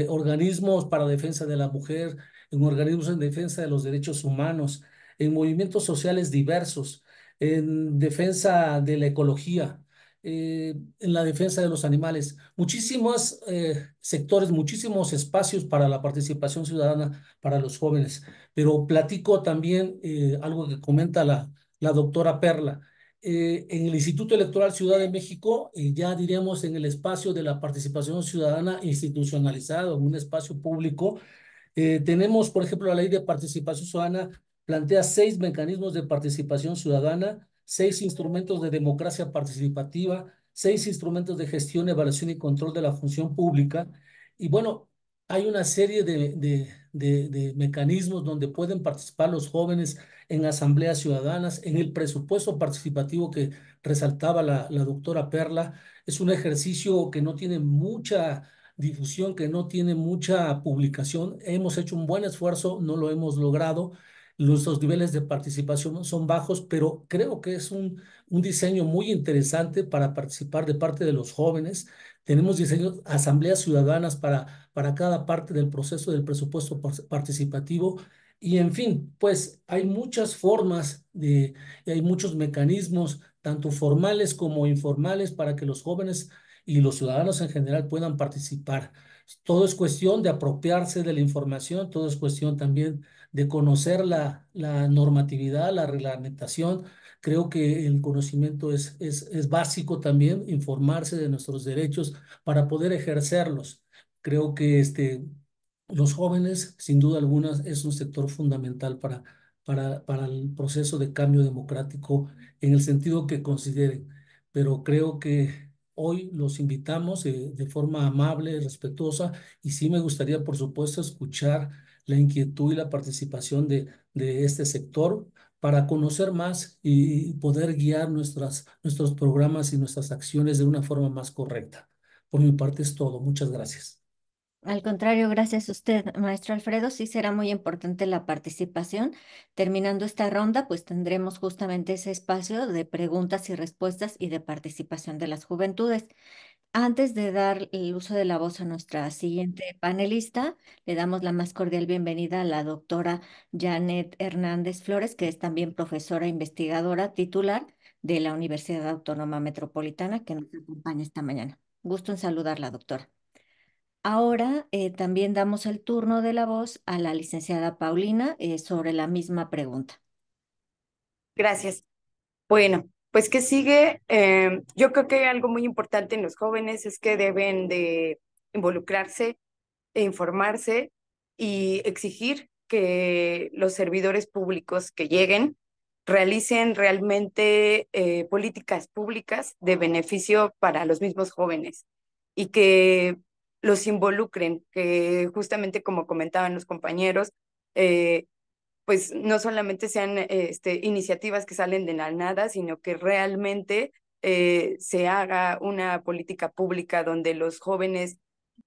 organismos para defensa de la mujer, en organismos en defensa de los derechos humanos, en movimientos sociales diversos, en defensa de la ecología, en la defensa de los animales, muchísimos sectores, muchísimos espacios para la participación ciudadana para los jóvenes. Pero platico también algo que comenta la doctora Perla. En el Instituto Electoral Ciudad de México, ya diríamos en el espacio de la participación ciudadana institucionalizado, en un espacio público, tenemos, por ejemplo, la ley de participación ciudadana plantea 6 mecanismos de participación ciudadana, 6 instrumentos de democracia participativa, 6 instrumentos de gestión, evaluación y control de la función pública. Y bueno, hay una serie de mecanismos donde pueden participar los jóvenes en asambleas ciudadanas, en el presupuesto participativo que resaltaba la doctora Perla. Es un ejercicio que no tiene mucha difusión, que no tiene mucha publicación. Hemos hecho un buen esfuerzo, no lo hemos logrado. Nuestros niveles de participación son bajos, pero creo que es un diseño muy interesante para participar de parte de los jóvenes. Tenemos diseños, asambleas ciudadanas para cada parte del proceso del presupuesto participativo. Y en fin, pues hay muchas formas y hay muchos mecanismos, tanto formales como informales, para que los jóvenes y los ciudadanos en general puedan participar. Todo es cuestión de apropiarse de la información, todo es cuestión también de conocer la normatividad, la reglamentación. Creo que el conocimiento es básico también, informarse de nuestros derechos para poder ejercerlos. Creo que los jóvenes, sin duda alguna, es un sector fundamental para el proceso de cambio democrático en el sentido que consideren. Pero creo que hoy los invitamos de forma amable, respetuosa, y sí me gustaría, por supuesto, escuchar la inquietud y la participación de este sector para conocer más y poder guiar nuestros programas y nuestras acciones de una forma más correcta. Por mi parte es todo. Muchas gracias. Al contrario, gracias a usted, maestro Alfredo. Sí será muy importante la participación. Terminando esta ronda, pues tendremos justamente ese espacio de preguntas y respuestas y de participación de las juventudes. Antes de dar el uso de la voz a nuestra siguiente panelista, le damos la más cordial bienvenida a la doctora Janet Hernández Flores, que es también profesora e investigadora titular de la Universidad Autónoma Metropolitana, que nos acompaña esta mañana. Gusto en saludarla, doctora. Ahora también damos el turno de la voz a la licenciada Paulina sobre la misma pregunta. Gracias. Bueno, pues que sigue, yo creo que algo muy importante en los jóvenes es que deben de involucrarse e informarse y exigir que los servidores públicos que lleguen realicen realmente políticas públicas de beneficio para los mismos jóvenes y que los involucren, que justamente como comentaban los compañeros, pues no solamente sean iniciativas que salen de la nada, sino que realmente se haga una política pública donde los jóvenes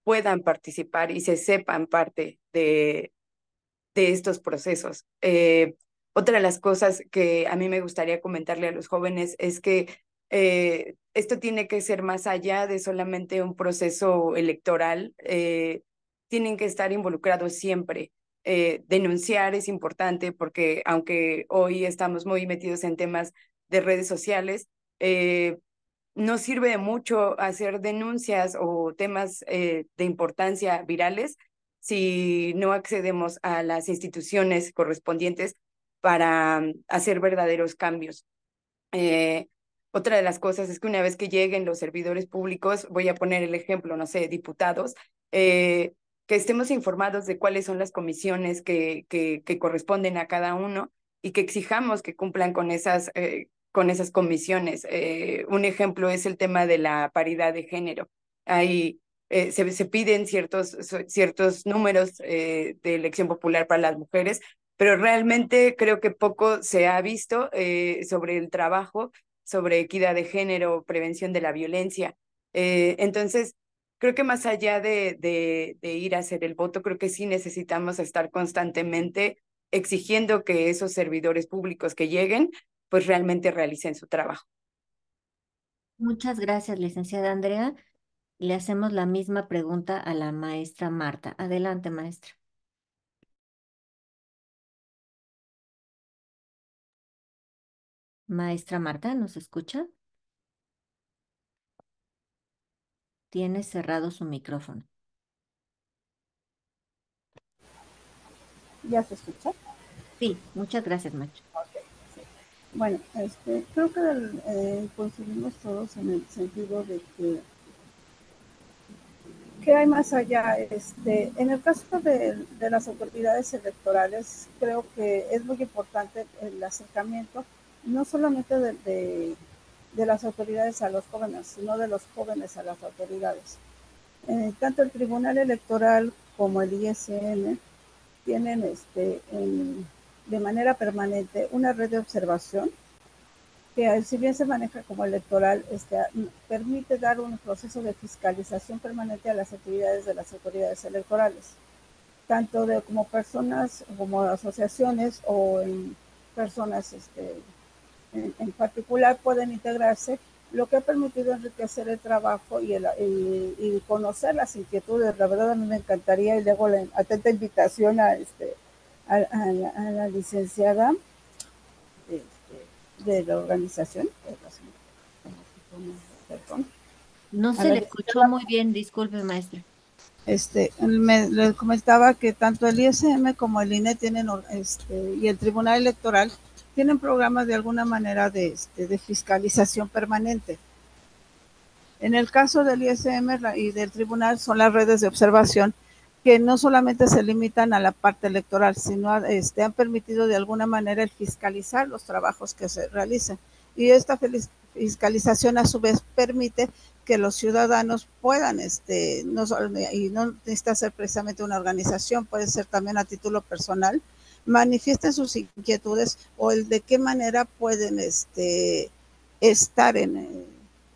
puedan participar y se sepan parte de estos procesos. Otra de las cosas que a mí me gustaría comentarle a los jóvenes es que esto tiene que ser más allá de solamente un proceso electoral, tienen que estar involucrados siempre. Denunciar es importante porque aunque hoy estamos muy metidos en temas de redes sociales, no sirve de mucho hacer denuncias o temas de importancia virales si no accedemos a las instituciones correspondientes para hacer verdaderos cambios. Eh, Otra de las cosas es que una vez que lleguen los servidores públicos, voy a poner el ejemplo, no sé, diputados, que estemos informados de cuáles son las comisiones que corresponden a cada uno y que exijamos que cumplan con esas comisiones. Un ejemplo es el tema de la paridad de género. Hay, se piden ciertos números de elección popular para las mujeres, pero realmente creo que poco se ha visto sobre el trabajo, sobre equidad de género, prevención de la violencia. Entonces, creo que más allá de ir a hacer el voto, creo que sí necesitamos estar constantemente exigiendo que esos servidores públicos que lleguen, pues realmente realicen su trabajo. Muchas gracias, licenciada Andrea. Le hacemos la misma pregunta a la maestra Marta. Adelante, maestra. Maestra Marta, ¿nos escucha? Tiene cerrado su micrófono. ¿Ya se escucha? Sí, muchas gracias, maestra. Okay, sí. Bueno, creo que coincidimos todos en el sentido de que ¿qué hay más allá? En el caso de las autoridades electorales, creo que es muy importante el acercamiento, no solamente de las autoridades a los jóvenes, sino de los jóvenes a las autoridades. Tanto el Tribunal Electoral como el ISM tienen de manera permanente una red de observación que si bien se maneja como electoral, permite dar un proceso de fiscalización permanente a las actividades de las autoridades electorales, tanto como personas, como asociaciones o en personas en particular pueden integrarse, lo que ha permitido enriquecer el trabajo y conocer las inquietudes. La verdad a mí me encantaría, y luego la atenta invitación a la licenciada de la organización, perdón. No se le escuchó muy bien, disculpe, maestra. Les comentaba que tanto el ISM como el INE tienen, y el Tribunal Electoral tienen programas de alguna manera de fiscalización permanente. En el caso del ISM y del Tribunal son las redes de observación que no solamente se limitan a la parte electoral, sino han permitido de alguna manera el fiscalizar los trabajos que se realicen. Y esta fiscalización a su vez permite que los ciudadanos puedan, y no necesita ser precisamente una organización, puede ser también a título personal, manifiesten sus inquietudes o el de qué manera pueden estar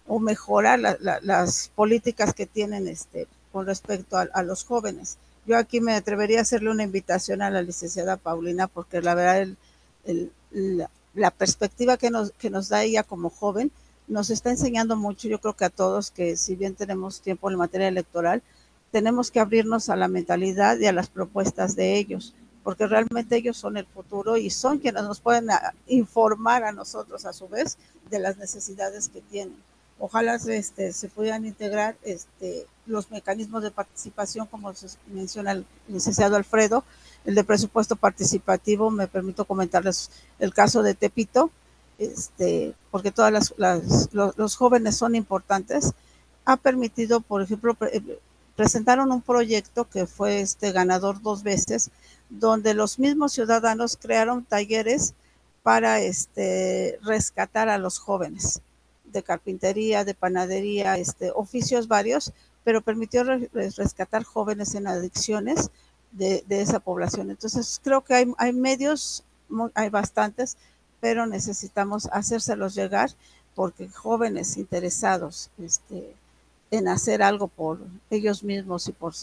o mejorar las políticas que tienen con respecto a los jóvenes. Yo aquí me atrevería a hacerle una invitación a la licenciada Paulina, porque la verdad la perspectiva que nos da ella como joven nos está enseñando mucho. Yo creo que a todos, que si bien tenemos tiempo en materia electoral, tenemos que abrirnos a la mentalidad y a las propuestas de ellos, porque realmente ellos son el futuro y son quienes nos pueden informar a nosotros a su vez de las necesidades que tienen. Ojalá se pudieran integrar los mecanismos de participación, como se menciona el licenciado Alfredo, el de presupuesto participativo. Me permito comentarles el caso de Tepito, porque todas los jóvenes son importantes. Ha permitido, por ejemplo, presentaron un proyecto que fue ganador 2 veces, donde los mismos ciudadanos crearon talleres para rescatar a los jóvenes de carpintería, de panadería, oficios varios, pero permitió rescatar jóvenes en adicciones de esa población. Entonces, creo que hay medios, hay bastantes, pero necesitamos hacérselos llegar, porque jóvenes interesados en hacer algo por ellos mismos y por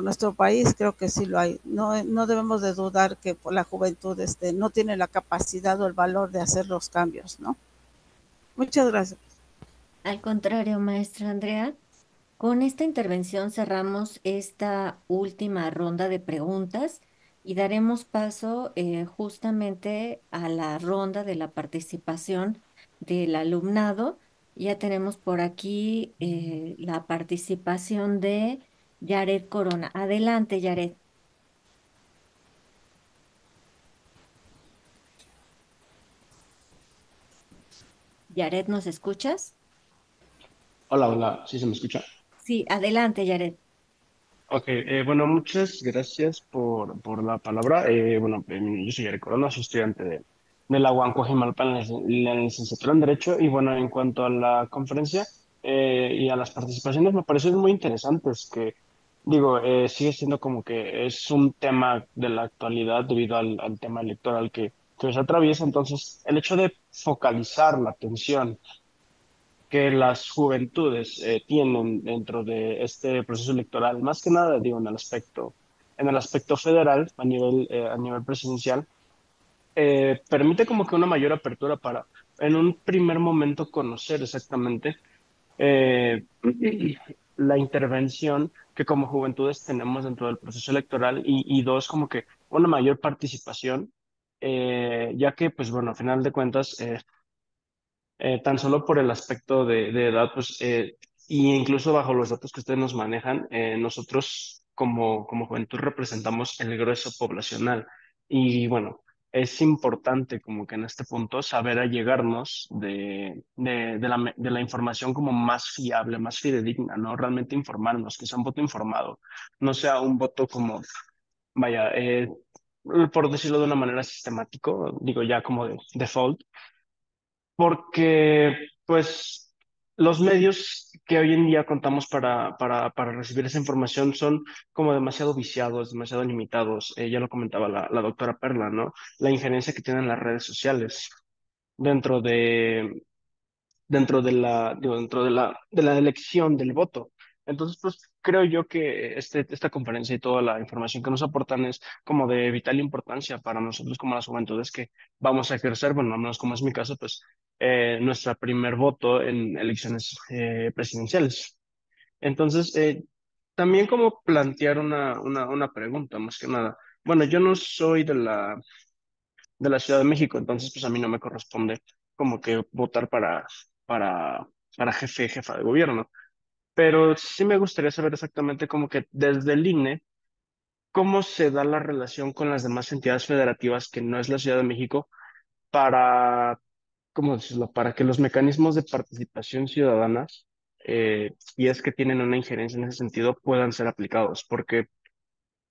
nuestro país, creo que sí lo hay. No, no debemos de dudar que por la juventud no tiene la capacidad o el valor de hacer los cambios, ¿no? Muchas gracias. Al contrario, maestra Andrea, con esta intervención cerramos esta última ronda de preguntas y daremos paso justamente a la ronda de la participación del alumnado. Ya tenemos por aquí la participación de Yaret Corona. Adelante, Yaret. Yaret, ¿nos escuchas? Hola, hola, ¿sí se me escucha? Sí, adelante, Yaret. Ok, bueno, muchas gracias por la palabra. Bueno, yo soy Eric Corona, soy estudiante de la UAM Coajimalpa en la licenciatura en Derecho. Y bueno, en cuanto a la conferencia y a las participaciones, me parecen muy interesantes que, digo, sigue siendo como que es un tema de la actualidad debido al tema electoral que nos atraviesa. Entonces, el hecho de focalizar la atención que las juventudes tienen dentro de este proceso electoral, más que nada, digo, en el aspecto federal, a nivel presidencial, permite como que una mayor apertura para, en un primer momento, conocer exactamente eh, la intervención que como juventudes tenemos dentro del proceso electoral y dos, como que una mayor participación, ya que, pues bueno, a final de cuentas, tan solo por el aspecto de edad, pues, y incluso bajo los datos que ustedes nos manejan, nosotros como juventud representamos el grueso poblacional. Y bueno, es importante como que en este punto saber allegarnos de la información como más fiable, más fidedigna, ¿no? Realmente informarnos, que sea un voto informado, no sea un voto como, vaya, por decirlo de una manera sistemático, digo ya como de default, porque pues los medios que hoy en día contamos para recibir esa información son como demasiado viciados, demasiado limitados. Ya lo comentaba la doctora Perla, ¿no? La injerencia que tienen las redes sociales dentro de, de la elección del voto. Entonces, pues creo yo que esta conferencia y toda la información que nos aportan es como de vital importancia para nosotros como las juventudes que vamos a ejercer, bueno, al menos como es mi caso, pues nuestro primer voto en elecciones presidenciales. Entonces, también como plantear una pregunta, más que nada. Bueno, yo no soy de la Ciudad de México, entonces pues a mí no me corresponde como que votar para, para jefa de gobierno. Pero sí me gustaría saber exactamente como que desde el INE, cómo se da la relación con las demás entidades federativas que no es la Ciudad de México para, ¿cómo decirlo? Para que los mecanismos de participación ciudadana, si es que tienen una injerencia en ese sentido, puedan ser aplicados. Porque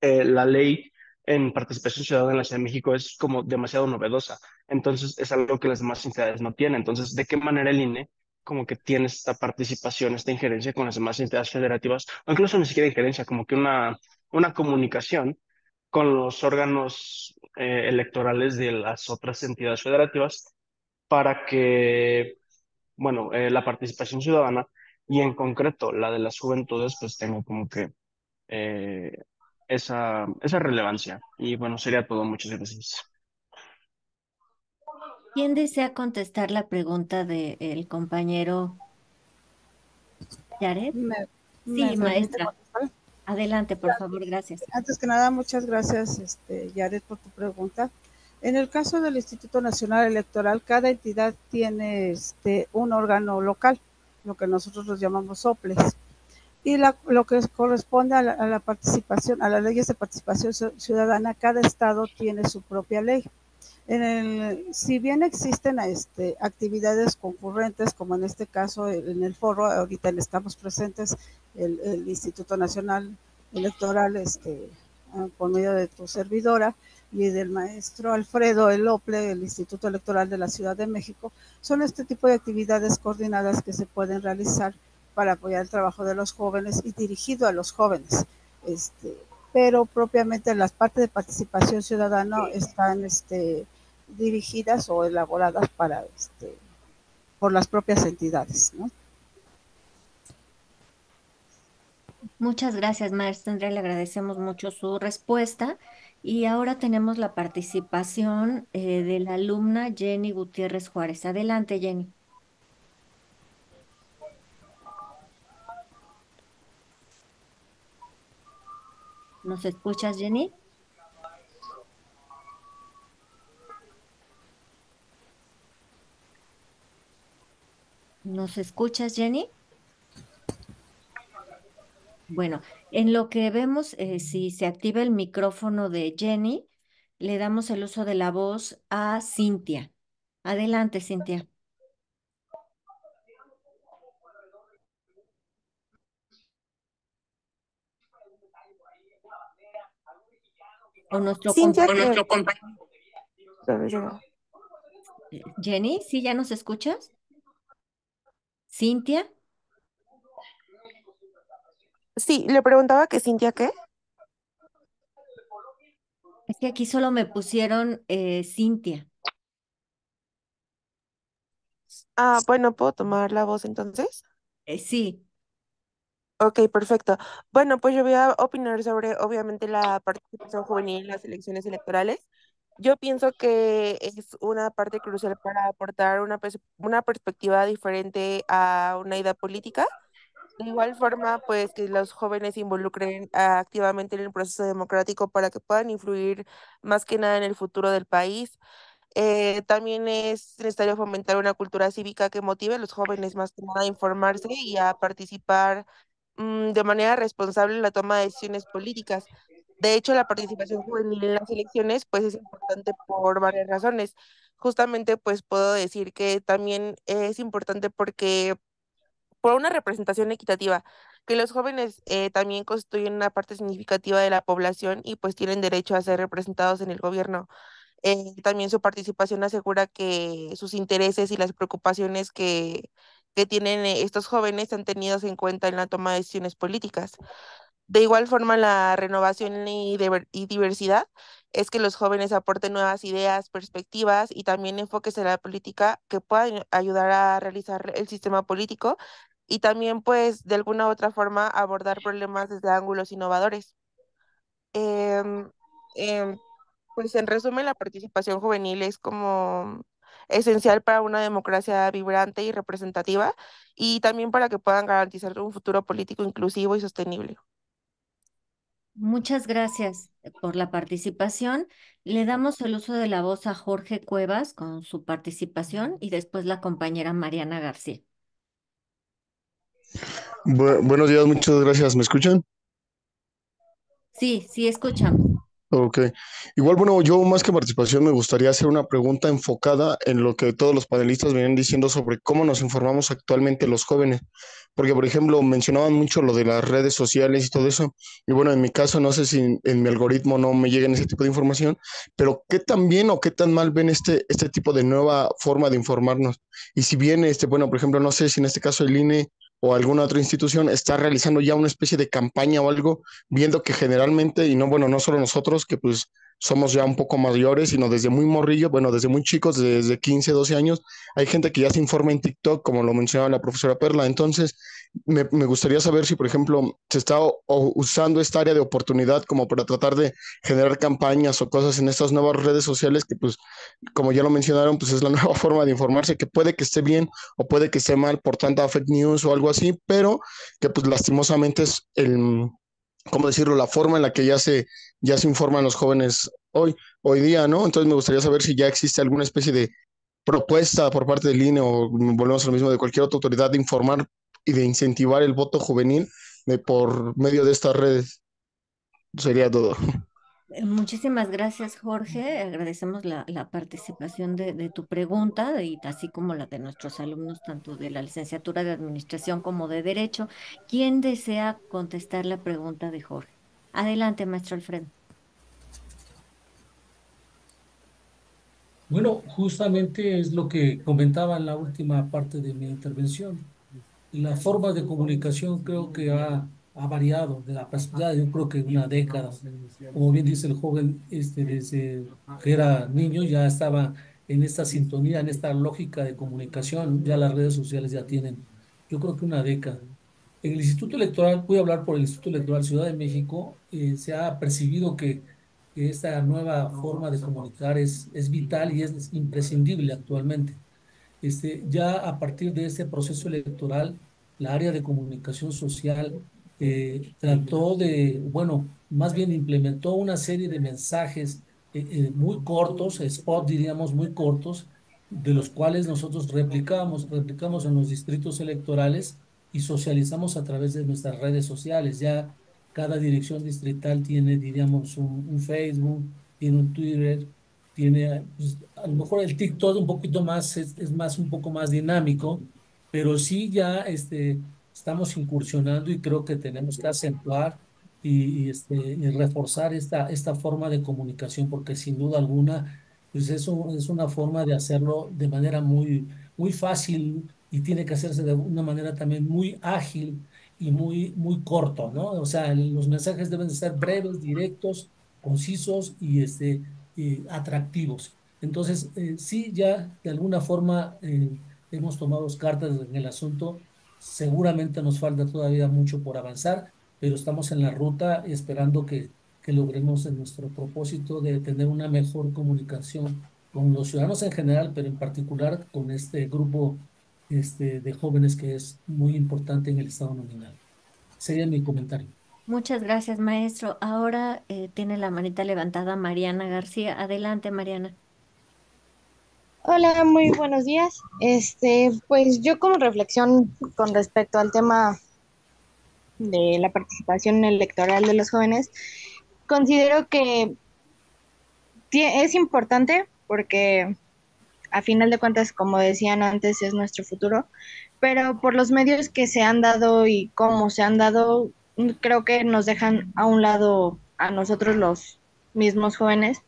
la ley en participación ciudadana en la Ciudad de México es como demasiado novedosa. Entonces es algo que las demás entidades no tienen. Entonces, ¿de qué manera el INE como que tiene esta participación, esta injerencia con las demás entidades federativas, o incluso ni siquiera injerencia, como que una comunicación con los órganos electorales de las otras entidades federativas para que, bueno, la participación ciudadana y en concreto la de las juventudes, pues tenga como que eh, esa relevancia. Y bueno, sería todo. Muchas gracias. ¿Quién desea contestar la pregunta del compañero Jared? ¿Me, me Sí, permite maestra. contestar? Adelante, por favor, gracias. Antes que nada, muchas gracias, Yaret, por tu pregunta. En el caso del Instituto Nacional Electoral, cada entidad tiene un órgano local, lo que nosotros los llamamos OPLES. Y lo que corresponde a la participación, a las leyes de participación ciudadana, cada estado tiene su propia ley. Si bien existen actividades concurrentes, como en este caso en el foro, ahorita estamos presentes el Instituto Nacional Electoral, por medio de tu servidora y del maestro Alfredo El Ople, el Instituto Electoral de la Ciudad de México, son este tipo de actividades coordinadas que se pueden realizar para apoyar el trabajo de los jóvenes y dirigido a los jóvenes. Pero propiamente las partes de participación ciudadana están dirigidas o elaboradas por las propias entidades, ¿no? Muchas gracias, maestra Andrea. Le agradecemos mucho su respuesta. Y ahora tenemos la participación de la alumna Jenny Gutiérrez Juárez. Adelante, Jenny. ¿Nos escuchas, Jenny? ¿Nos escuchas, Jenny? Bueno, en lo que vemos, si se activa el micrófono de Jenny, le damos el uso de la voz a Cintia. Adelante, Cintia. O nuestro Cintia, compañero. que... Jenny, ¿sí ya nos escuchas? Cintia, Sí, le preguntaba que Cintia qué. es que aquí solo me pusieron Cintia. Ah, bueno, ¿puedo tomar la voz entonces? Sí, Ok, perfecto. Bueno, pues yo voy a opinar sobre, obviamente, la participación juvenil en las elecciones electorales. Yo pienso que es una parte crucial para aportar una perspectiva diferente a una idea política. De igual forma, pues que los jóvenes se involucren activamente en el proceso democrático para que puedan influir más que nada en el futuro del país. También es necesario fomentar una cultura cívica que motive a los jóvenes más que nada a informarse y a participar de manera responsable en la toma de decisiones políticas. De hecho, la participación juvenil en las elecciones pues es importante por varias razones. Justamente pues puedo decir que también es importante porque por una representación equitativa, que los jóvenes también constituyen una parte significativa de la población y pues tienen derecho a ser representados en el gobierno. También su participación asegura que sus intereses y las preocupaciones que tienen estos jóvenes sean tenidos en cuenta en la toma de decisiones políticas. De igual forma, la renovación y diversidad es que los jóvenes aporten nuevas ideas, perspectivas y también enfoques en la política que puedan ayudar a realizar el sistema político y también, pues, de alguna u otra forma abordar problemas desde ángulos innovadores. Em, em, pues en resumen, la participación juvenil es como esencial para una democracia vibrante y representativa y también para que puedan garantizar un futuro político inclusivo y sostenible. muchas gracias por la participación. Le damos el uso de la voz a Jorge Cuevas con su participación y después la compañera Mariana García. Buenos días, muchas gracias. ¿Me escuchan? Sí, sí, escuchamos. Ok. Igual, bueno, yo más que participación me gustaría hacer una pregunta enfocada en lo que todos los panelistas venían diciendo sobre cómo nos informamos actualmente los jóvenes. Porque, por ejemplo, mencionaban mucho lo de las redes sociales y todo eso. Y bueno, en mi caso, no sé si en mi algoritmo no me lleguen ese tipo de información, pero ¿qué tan bien o qué tan mal ven este tipo de nueva forma de informarnos? Y si bien, bueno, por ejemplo, no sé si en este caso el INE o alguna otra institución está realizando ya una especie de campaña o algo, viendo que generalmente, y no, bueno, no solo nosotros, que pues somos ya un poco mayores, sino desde muy morrillo, bueno, desde muy chicos, desde 15 12 años, hay gente que ya se informa en TikTok, como lo mencionaba la profesora Perla. Entonces, me gustaría saber si, por ejemplo, se está usando esta área de oportunidad como para tratar de generar campañas o cosas en estas nuevas redes sociales que, pues, como ya lo mencionaron, pues es la nueva forma de informarse, que puede que esté bien o puede que esté mal por tanta fake news o algo así, pero que pues lastimosamente es ¿cómo decirlo?, la forma en la que ya se informan los jóvenes hoy día, ¿no? Entonces me gustaría saber si ya existe alguna especie de propuesta por parte del INE o volvemos a lo mismo de cualquier otra autoridad de informar y de incentivar el voto juvenil por medio de estas redes. Sería todo. Muchísimas gracias, Jorge. Agradecemos la participación de tu pregunta y así como la de nuestros alumnos, tanto de la licenciatura de Administración como de Derecho. ¿Quién desea contestar la pregunta de Jorge? Adelante, maestro Alfredo. Bueno, justamente es lo que comentaba en la última parte de mi intervención. La forma de comunicación creo que ha variado de la ya yo creo que una década. Como bien dice el joven, desde que era niño ya estaba en esta sintonía, en esta lógica de comunicación. Ya las redes sociales ya tienen, yo creo que una década. En el Instituto Electoral, voy a hablar por el Instituto Electoral Ciudad de México, se ha percibido que esta nueva forma de comunicar es vital y es imprescindible actualmente. Ya a partir de este proceso electoral, la área de comunicación social trató de, bueno, más bien implementó una serie de mensajes muy cortos, spot diríamos muy cortos, de los cuales nosotros replicamos en los distritos electorales y socializamos a través de nuestras redes sociales. Ya cada dirección distrital tiene, diríamos, un Facebook, tiene un Twitter, tiene, pues, a lo mejor el TikTok un poquito más, es más, un poco más dinámico, pero sí ya estamos incursionando y creo que tenemos que acentuar y reforzar esta forma de comunicación, porque sin duda alguna, pues eso es una forma de hacerlo de manera muy fácil y tiene que hacerse de una manera también muy ágil y muy corto, ¿no? O sea, los mensajes deben de ser breves, directos, concisos y atractivos. Entonces, sí, ya de alguna forma hemos tomado cartas en el asunto. Seguramente nos falta todavía mucho por avanzar, pero estamos en la ruta esperando que logremos en nuestro propósito de tener una mejor comunicación con los ciudadanos en general, pero en particular con este grupo de jóvenes que es muy importante en el Estado nominal. Sería mi comentario. Muchas gracias, maestro. Ahora tiene la manita levantada Mariana García. Adelante, Mariana. Hola, muy buenos días. Pues yo como reflexión con respecto al tema de la participación electoral de los jóvenes, considero que es importante porque a final de cuentas, como decían antes, es nuestro futuro, pero por los medios que se han dado y cómo se han dado, creo que nos dejan a un lado a nosotros los mismos jóvenes,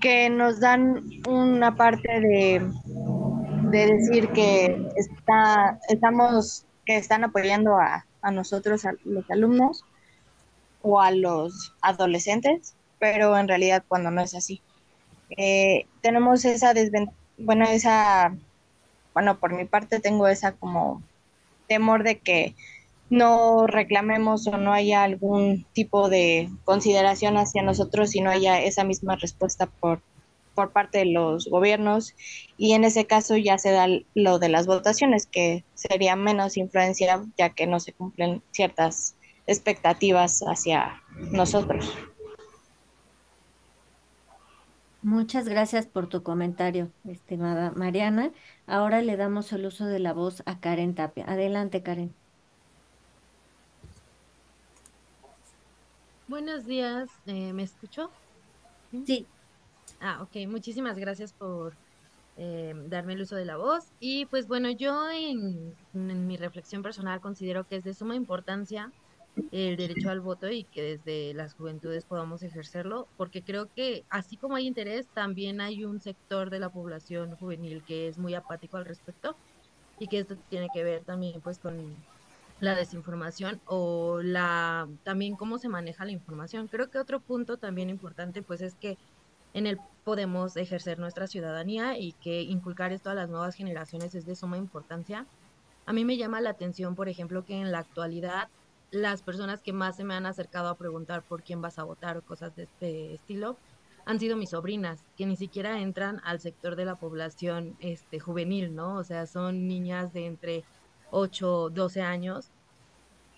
que nos dan una parte de decir que que están apoyando a nosotros, a los alumnos o a los adolescentes, pero en realidad cuando no es así. Tenemos esa bueno, por mi parte tengo esa como temor de que no reclamemos o no haya algún tipo de consideración hacia nosotros y no haya esa misma respuesta por parte de los gobiernos. Y en ese caso ya se da lo de las votaciones, que sería menos influencia ya que no se cumplen ciertas expectativas hacia nosotros. Muchas gracias por tu comentario, estimada Mariana. Ahora le damos el uso de la voz a Karen Tapia. Adelante, Karen. Buenos días, ¿me escuchó? ¿Sí? Sí. Ok, muchísimas gracias por darme el uso de la voz. Y pues bueno, yo en mi reflexión personal considero que es de suma importancia el derecho al voto y que desde las juventudes podamos ejercerlo, porque creo que así como hay interés, también hay un sector de la población juvenil que es muy apático al respecto y que esto tiene que ver también pues la desinformación o también cómo se maneja la información. Creo que otro punto también importante pues es que en él podemos ejercer nuestra ciudadanía y que inculcar esto a las nuevas generaciones es de suma importancia. A mí me llama la atención, por ejemplo, que en la actualidad las personas que más se me han acercado a preguntar por quién vas a votar o cosas de este estilo han sido mis sobrinas, que ni siquiera entran al sector de la población juvenil, ¿no? O sea, son niñas de entre 8 12 años,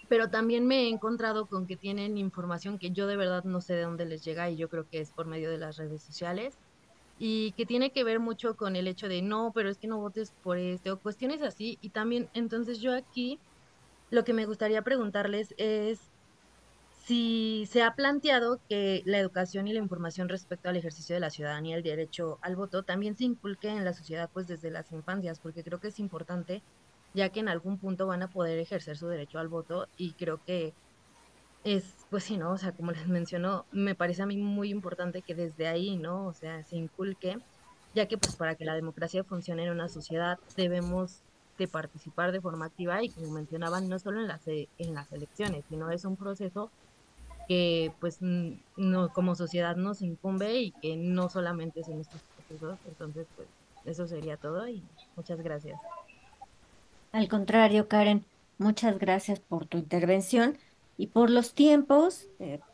pero también me he encontrado con que tienen información que yo de verdad no sé de dónde les llega y yo creo que es por medio de las redes sociales y que tiene que ver mucho con el hecho de no, pero es que no votes por o cuestiones así. Y también, entonces yo aquí lo que me gustaría preguntarles es si se ha planteado que la educación y la información respecto al ejercicio de la ciudadanía, el derecho al voto, también se inculque en la sociedad pues desde las infancias, porque creo que es importante, ya que en algún punto van a poder ejercer su derecho al voto y creo que pues sí, ¿no? O sea, como les menciono, me parece a mí muy importante que desde ahí, ¿no? O sea, se inculque, ya que pues para que la democracia funcione en una sociedad debemos de participar de forma activa y como mencionaban, no solo en las elecciones, sino es un proceso que pues no, como sociedad nos incumbe y que no solamente es en estos procesos. Entonces, pues eso sería todo y muchas gracias. Al contrario, Karen, muchas gracias por tu intervención y por los tiempos,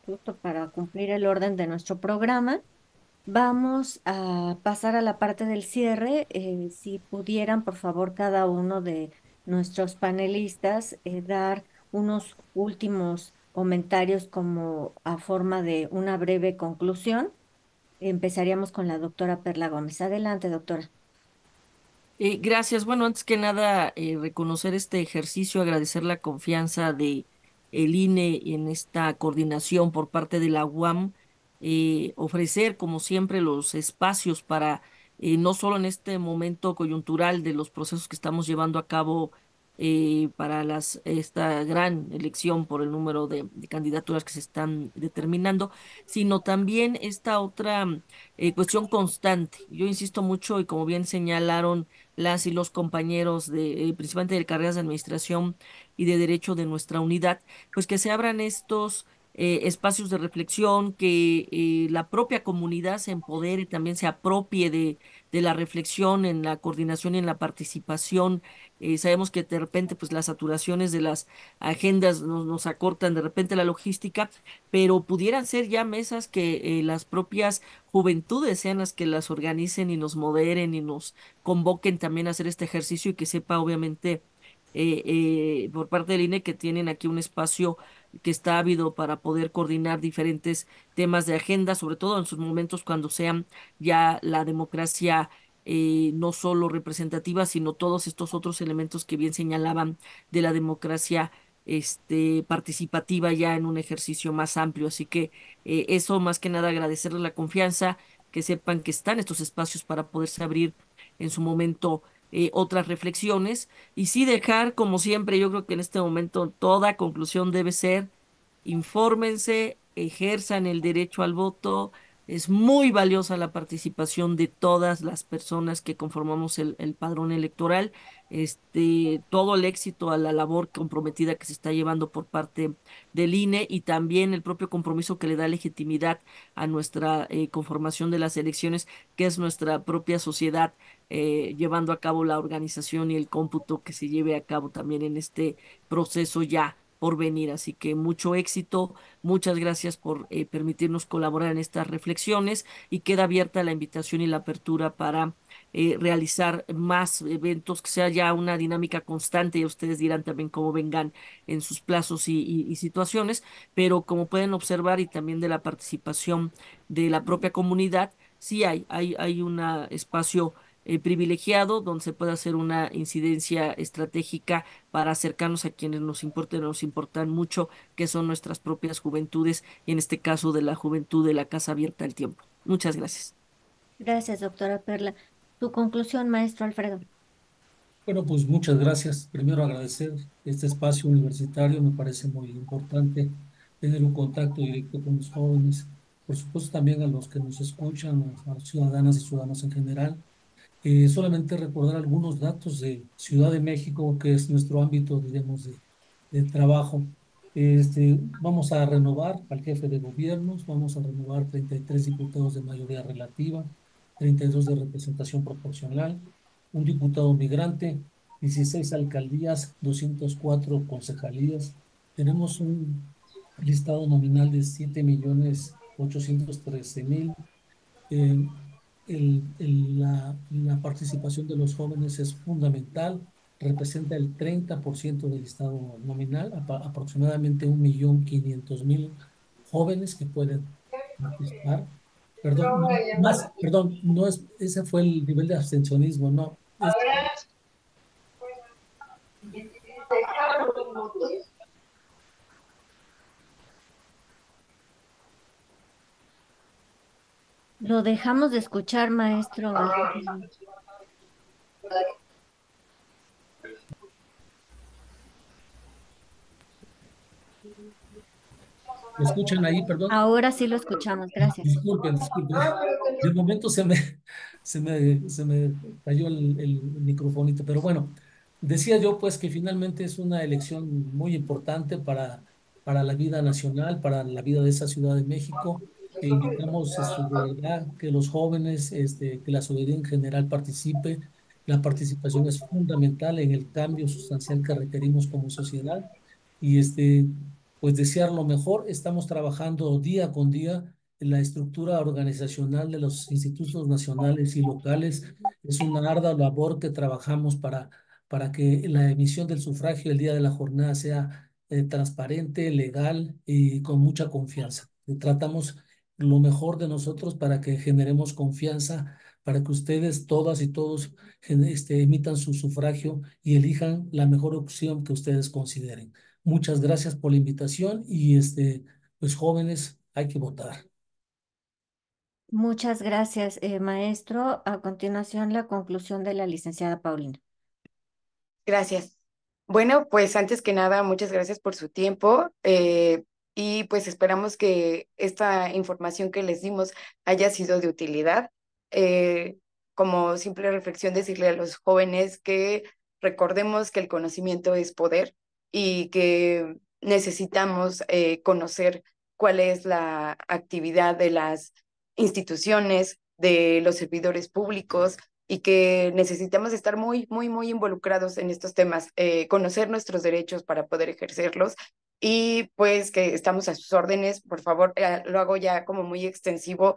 justo para cumplir el orden de nuestro programa. Vamos a pasar a la parte del cierre. Si pudieran, por favor, cada uno de nuestros panelistas dar unos últimos comentarios como a forma de una breve conclusión. Empezaríamos con la doctora Perla Gómez. Adelante, doctora. Gracias. Bueno, antes que nada, reconocer este ejercicio, agradecer la confianza de el INE en esta coordinación por parte de la UAM, ofrecer, como siempre, los espacios para, no solo en este momento coyuntural de los procesos que estamos llevando a cabo para esta gran elección por el número de candidaturas que se están determinando, sino también esta otra cuestión constante. Yo insisto mucho y como bien señalaron, las y los compañeros principalmente de carreras de administración y de derecho de nuestra unidad, pues que se abran estos espacios de reflexión, que la propia comunidad se empodere, también se apropie de la reflexión en la coordinación y en la participación. Sabemos que de repente pues las saturaciones de las agendas nos acortan de repente la logística, pero pudieran ser ya mesas que las propias juventudes sean las que las organicen y nos moderen y nos convoquen también a hacer este ejercicio y que sepa obviamente por parte del INE que tienen aquí un espacio que está ávido para poder coordinar diferentes temas de agenda, sobre todo en sus momentos cuando sean ya la democracia no solo representativa, sino todos estos otros elementos que bien señalaban de la democracia participativa ya en un ejercicio más amplio. Así que eso más que nada agradecerles la confianza, que sepan que están estos espacios para poderse abrir en su momento otras reflexiones y sí dejar, como siempre, yo creo que en este momento toda conclusión debe ser: infórmense, ejerzan el derecho al voto. Es muy valiosa la participación de todas las personas que conformamos el padrón electoral. Todo el éxito a la labor comprometida que se está llevando por parte del INE y también el propio compromiso que le da legitimidad a nuestra conformación de las elecciones, que es nuestra propia sociedad llevando a cabo la organización y el cómputo que se lleve a cabo también en este proceso ya por venir. Así que mucho éxito, muchas gracias por permitirnos colaborar en estas reflexiones y queda abierta la invitación y la apertura para realizar más eventos, que sea ya una dinámica constante y ustedes dirán también cómo vengan en sus plazos y situaciones, pero como pueden observar y también de la participación de la propia comunidad, sí hay un espacio privilegiado donde se puede hacer una incidencia estratégica para acercarnos a quienes nos importan, nos importan mucho, que son nuestras propias juventudes y en este caso de la juventud de la Casa Abierta del Tiempo. Muchas gracias. Gracias, doctora Perla. Tu conclusión, maestro Alfredo. Bueno, pues muchas gracias. Primero agradecer este espacio universitario, me parece muy importante tener un contacto directo con los jóvenes, por supuesto también a los que nos escuchan, a las ciudadanas y ciudadanos en general. Solamente recordar algunos datos de Ciudad de México, que es nuestro ámbito, digamos, de trabajo. Vamos a renovar al jefe de gobiernos, vamos a renovar 33 diputados de mayoría relativa, 32 de representación proporcional, un diputado migrante, 16 alcaldías, 204 concejalías. Tenemos un listado nominal de 7.813.000. Eh, la participación de los jóvenes es fundamental, representa el 30% del estado nominal, aproximadamente 1.500.000 jóvenes que pueden participar. Perdón, más, perdón, no es, ese fue el nivel de abstencionismo, no, Lo dejamos de escuchar, maestro Alfredo. ¿me escuchan ahí, perdón? Ahora sí lo escuchamos, gracias. Disculpen, disculpen. De momento se me cayó el microfonito, pero bueno, decía yo pues que finalmente es una elección muy importante para la vida nacional, para la vida de esa Ciudad de México. E invitamos de verdad que los jóvenes, que la ciudadanía en general participe. La participación es fundamental en el cambio sustancial que requerimos como sociedad. Y pues desear lo mejor. Estamos trabajando día con día en la estructura organizacional de los institutos nacionales y locales. Es una ardua labor que trabajamos para que la emisión del sufragio el día de la jornada sea transparente, legal y con mucha confianza. Tratamos lo mejor de nosotros para que generemos confianza, para que ustedes, todas y todos, emitan su sufragio y elijan la mejor opción que ustedes consideren. Muchas gracias por la invitación y pues jóvenes, hay que votar. Muchas gracias, maestro. A continuación, la conclusión de la licenciada Paulina. Gracias. Bueno, pues antes que nada, muchas gracias por su tiempo y pues esperamos que esta información que les dimos haya sido de utilidad. Como simple reflexión, decirle a los jóvenes que recordemos que el conocimiento es poder y que necesitamos conocer cuál es la actividad de las instituciones, de los servidores públicos y que necesitamos estar muy, muy, muy involucrados en estos temas, conocer nuestros derechos para poder ejercerlos y pues que estamos a sus órdenes, por favor, lo hago ya como muy extensivo.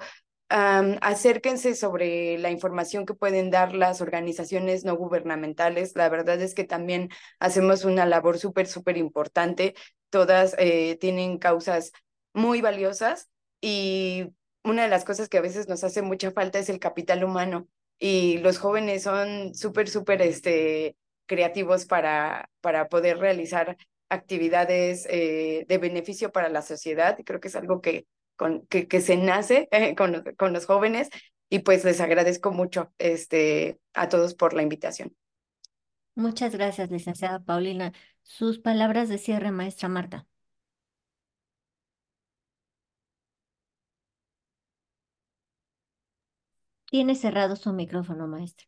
Acérquense sobre la información que pueden dar las organizaciones no gubernamentales. La verdad es que también hacemos una labor súper, súper importante. Todas tienen causas muy valiosas y una de las cosas que a veces nos hace mucha falta es el capital humano y los jóvenes son súper, súper creativos para poder realizar actividades de beneficio para la sociedad. Y creo que es algo que se nace con los jóvenes y pues les agradezco mucho a todos por la invitación. Muchas gracias, licenciada Paulina. Sus palabras de cierre, maestra Marta. Tiene cerrado su micrófono, maestra.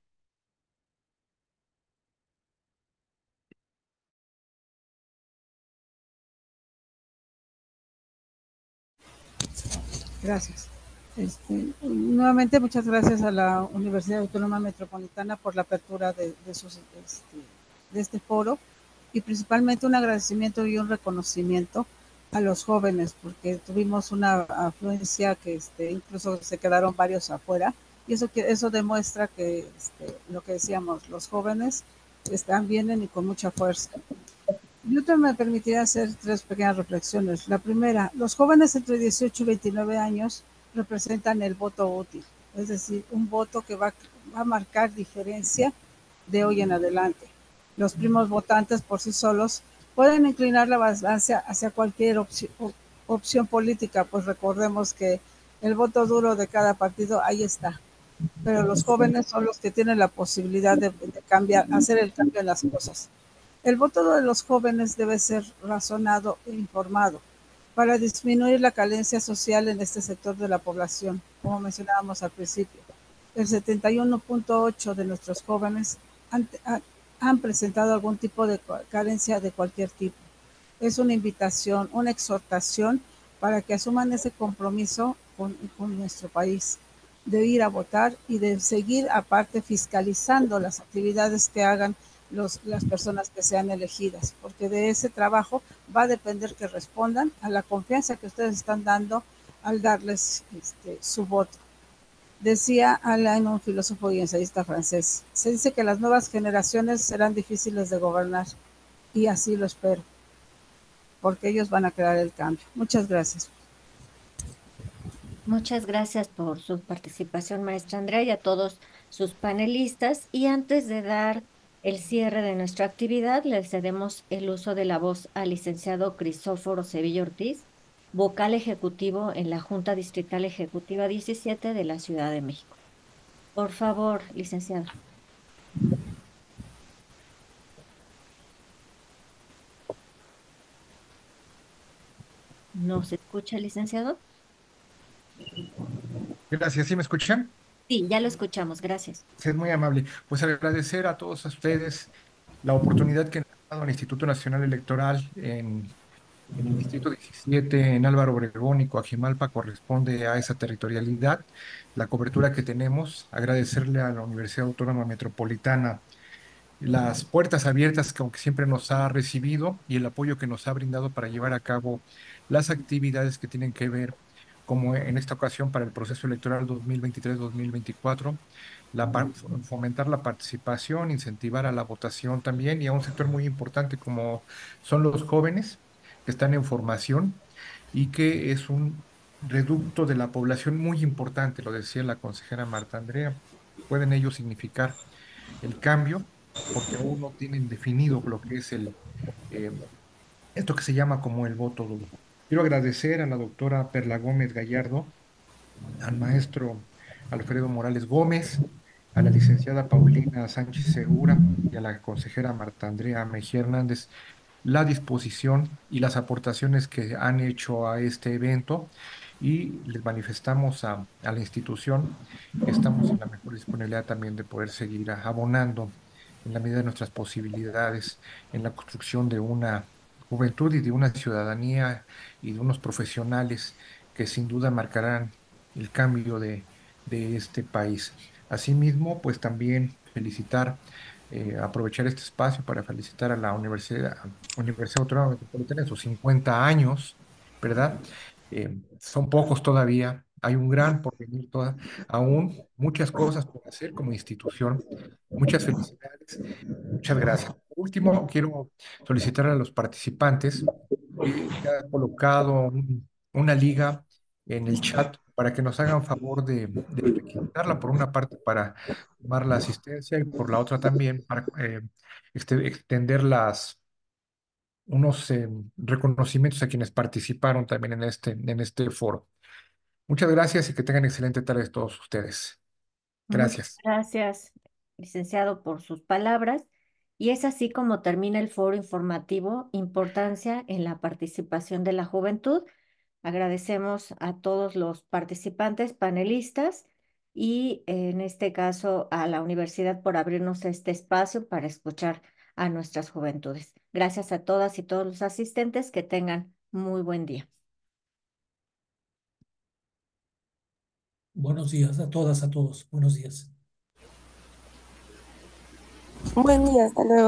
Gracias. Nuevamente, muchas gracias a la Universidad Autónoma Metropolitana por la apertura de este foro y principalmente un agradecimiento y un reconocimiento a los jóvenes porque tuvimos una afluencia que incluso se quedaron varios afuera y eso demuestra que lo que decíamos, los jóvenes vienen y con mucha fuerza. Yo me permitiría hacer tres pequeñas reflexiones. La primera, los jóvenes entre 18 y 29 años representan el voto útil, es decir, un voto que va a marcar diferencia de hoy en adelante. Los primos votantes por sí solos pueden inclinar la balanza hacia cualquier opción política, pues recordemos que el voto duro de cada partido ahí está, pero los jóvenes son los que tienen la posibilidad de cambiar, hacer el cambio en las cosas. El voto de los jóvenes debe ser razonado e informado para disminuir la carencia social en este sector de la población, como mencionábamos al principio. El 71.8% de nuestros jóvenes han presentado algún tipo de carencia de cualquier tipo. es una invitación, una exhortación para que asuman ese compromiso con nuestro país, de ir a votar y de seguir aparte fiscalizando las actividades que hagan las personas que sean elegidas, porque de ese trabajo va a depender que respondan a la confianza que ustedes están dando al darles su voto. Decía Alain, un filósofo y ensayista francés, se dice que las nuevas generaciones serán difíciles de gobernar, y así lo espero, porque ellos van a crear el cambio. Muchas gracias. Muchas gracias por su participación, maestra Andrea, y a todos sus panelistas. Y antes de dar el cierre de nuestra actividad, le cedemos el uso de la voz al licenciado Crisóforo Sevilla Ortiz, vocal ejecutivo en la Junta Distrital Ejecutiva 17 de la Ciudad de México. Por favor, licenciado. ¿No se escucha, licenciado? Gracias, ¿sí me escuchan? Sí, ya lo escuchamos, gracias. Sí, es muy amable. Pues agradecer a todos ustedes la oportunidad que nos ha dado el Instituto Nacional Electoral en el Distrito 17, en Álvaro Obregón y Coajimalpa, corresponde a esa territorialidad, la cobertura que tenemos. Agradecerle a la Universidad Autónoma Metropolitana las puertas abiertas que aunque siempre nos ha recibido y el apoyo que nos ha brindado para llevar a cabo las actividades que tienen que ver, como en esta ocasión para el proceso electoral 2023-2024, fomentar la participación, incentivar a la votación también y a un sector muy importante como son los jóvenes que están en formación y que es un reducto de la población muy importante, lo decía la consejera Marta Andrea. Pueden ellos significar el cambio porque aún no tienen definido lo que es eh, esto que se llama como el voto duro. Quiero agradecer a la doctora Perla Gómez Gallardo, al maestro Alfredo Morales Gómez, a la licenciada Paulina Sánchez Segura y a la consejera Marta Andrea Mejía Hernández la disposición y las aportaciones que han hecho a este evento y les manifestamos a la institución que estamos en la mejor disponibilidad también de poder seguir abonando en la medida de nuestras posibilidades en la construcción de una juventud y de una ciudadanía y de unos profesionales que sin duda marcarán el cambio de este país. Asimismo, pues también felicitar, aprovechar este espacio para felicitar a la Universidad Autónoma Metropolitana en sus 50 años, ¿verdad? Son pocos todavía, hay un gran porvenir aún, muchas cosas por hacer como institución. Muchas felicidades, muchas gracias. Por último, quiero solicitar a los participantes que se ha colocado una liga en el chat para que nos hagan favor de requisitarla, por una parte para tomar la asistencia y por la otra también para extender unos reconocimientos a quienes participaron también en este foro. Muchas gracias y que tengan excelente tarde todos ustedes. Muchas Gracias. gracias, licenciado, por sus palabras. Y es así como termina el foro informativo Importancia en la participación de la juventud. Agradecemos a todos los participantes, panelistas y en este caso a la universidad por abrirnos este espacio para escuchar a nuestras juventudes. Gracias a todas y todos los asistentes. Que tengan muy buen día. Buenos días a todas, a todos. Buenos días. Buen día, hasta luego.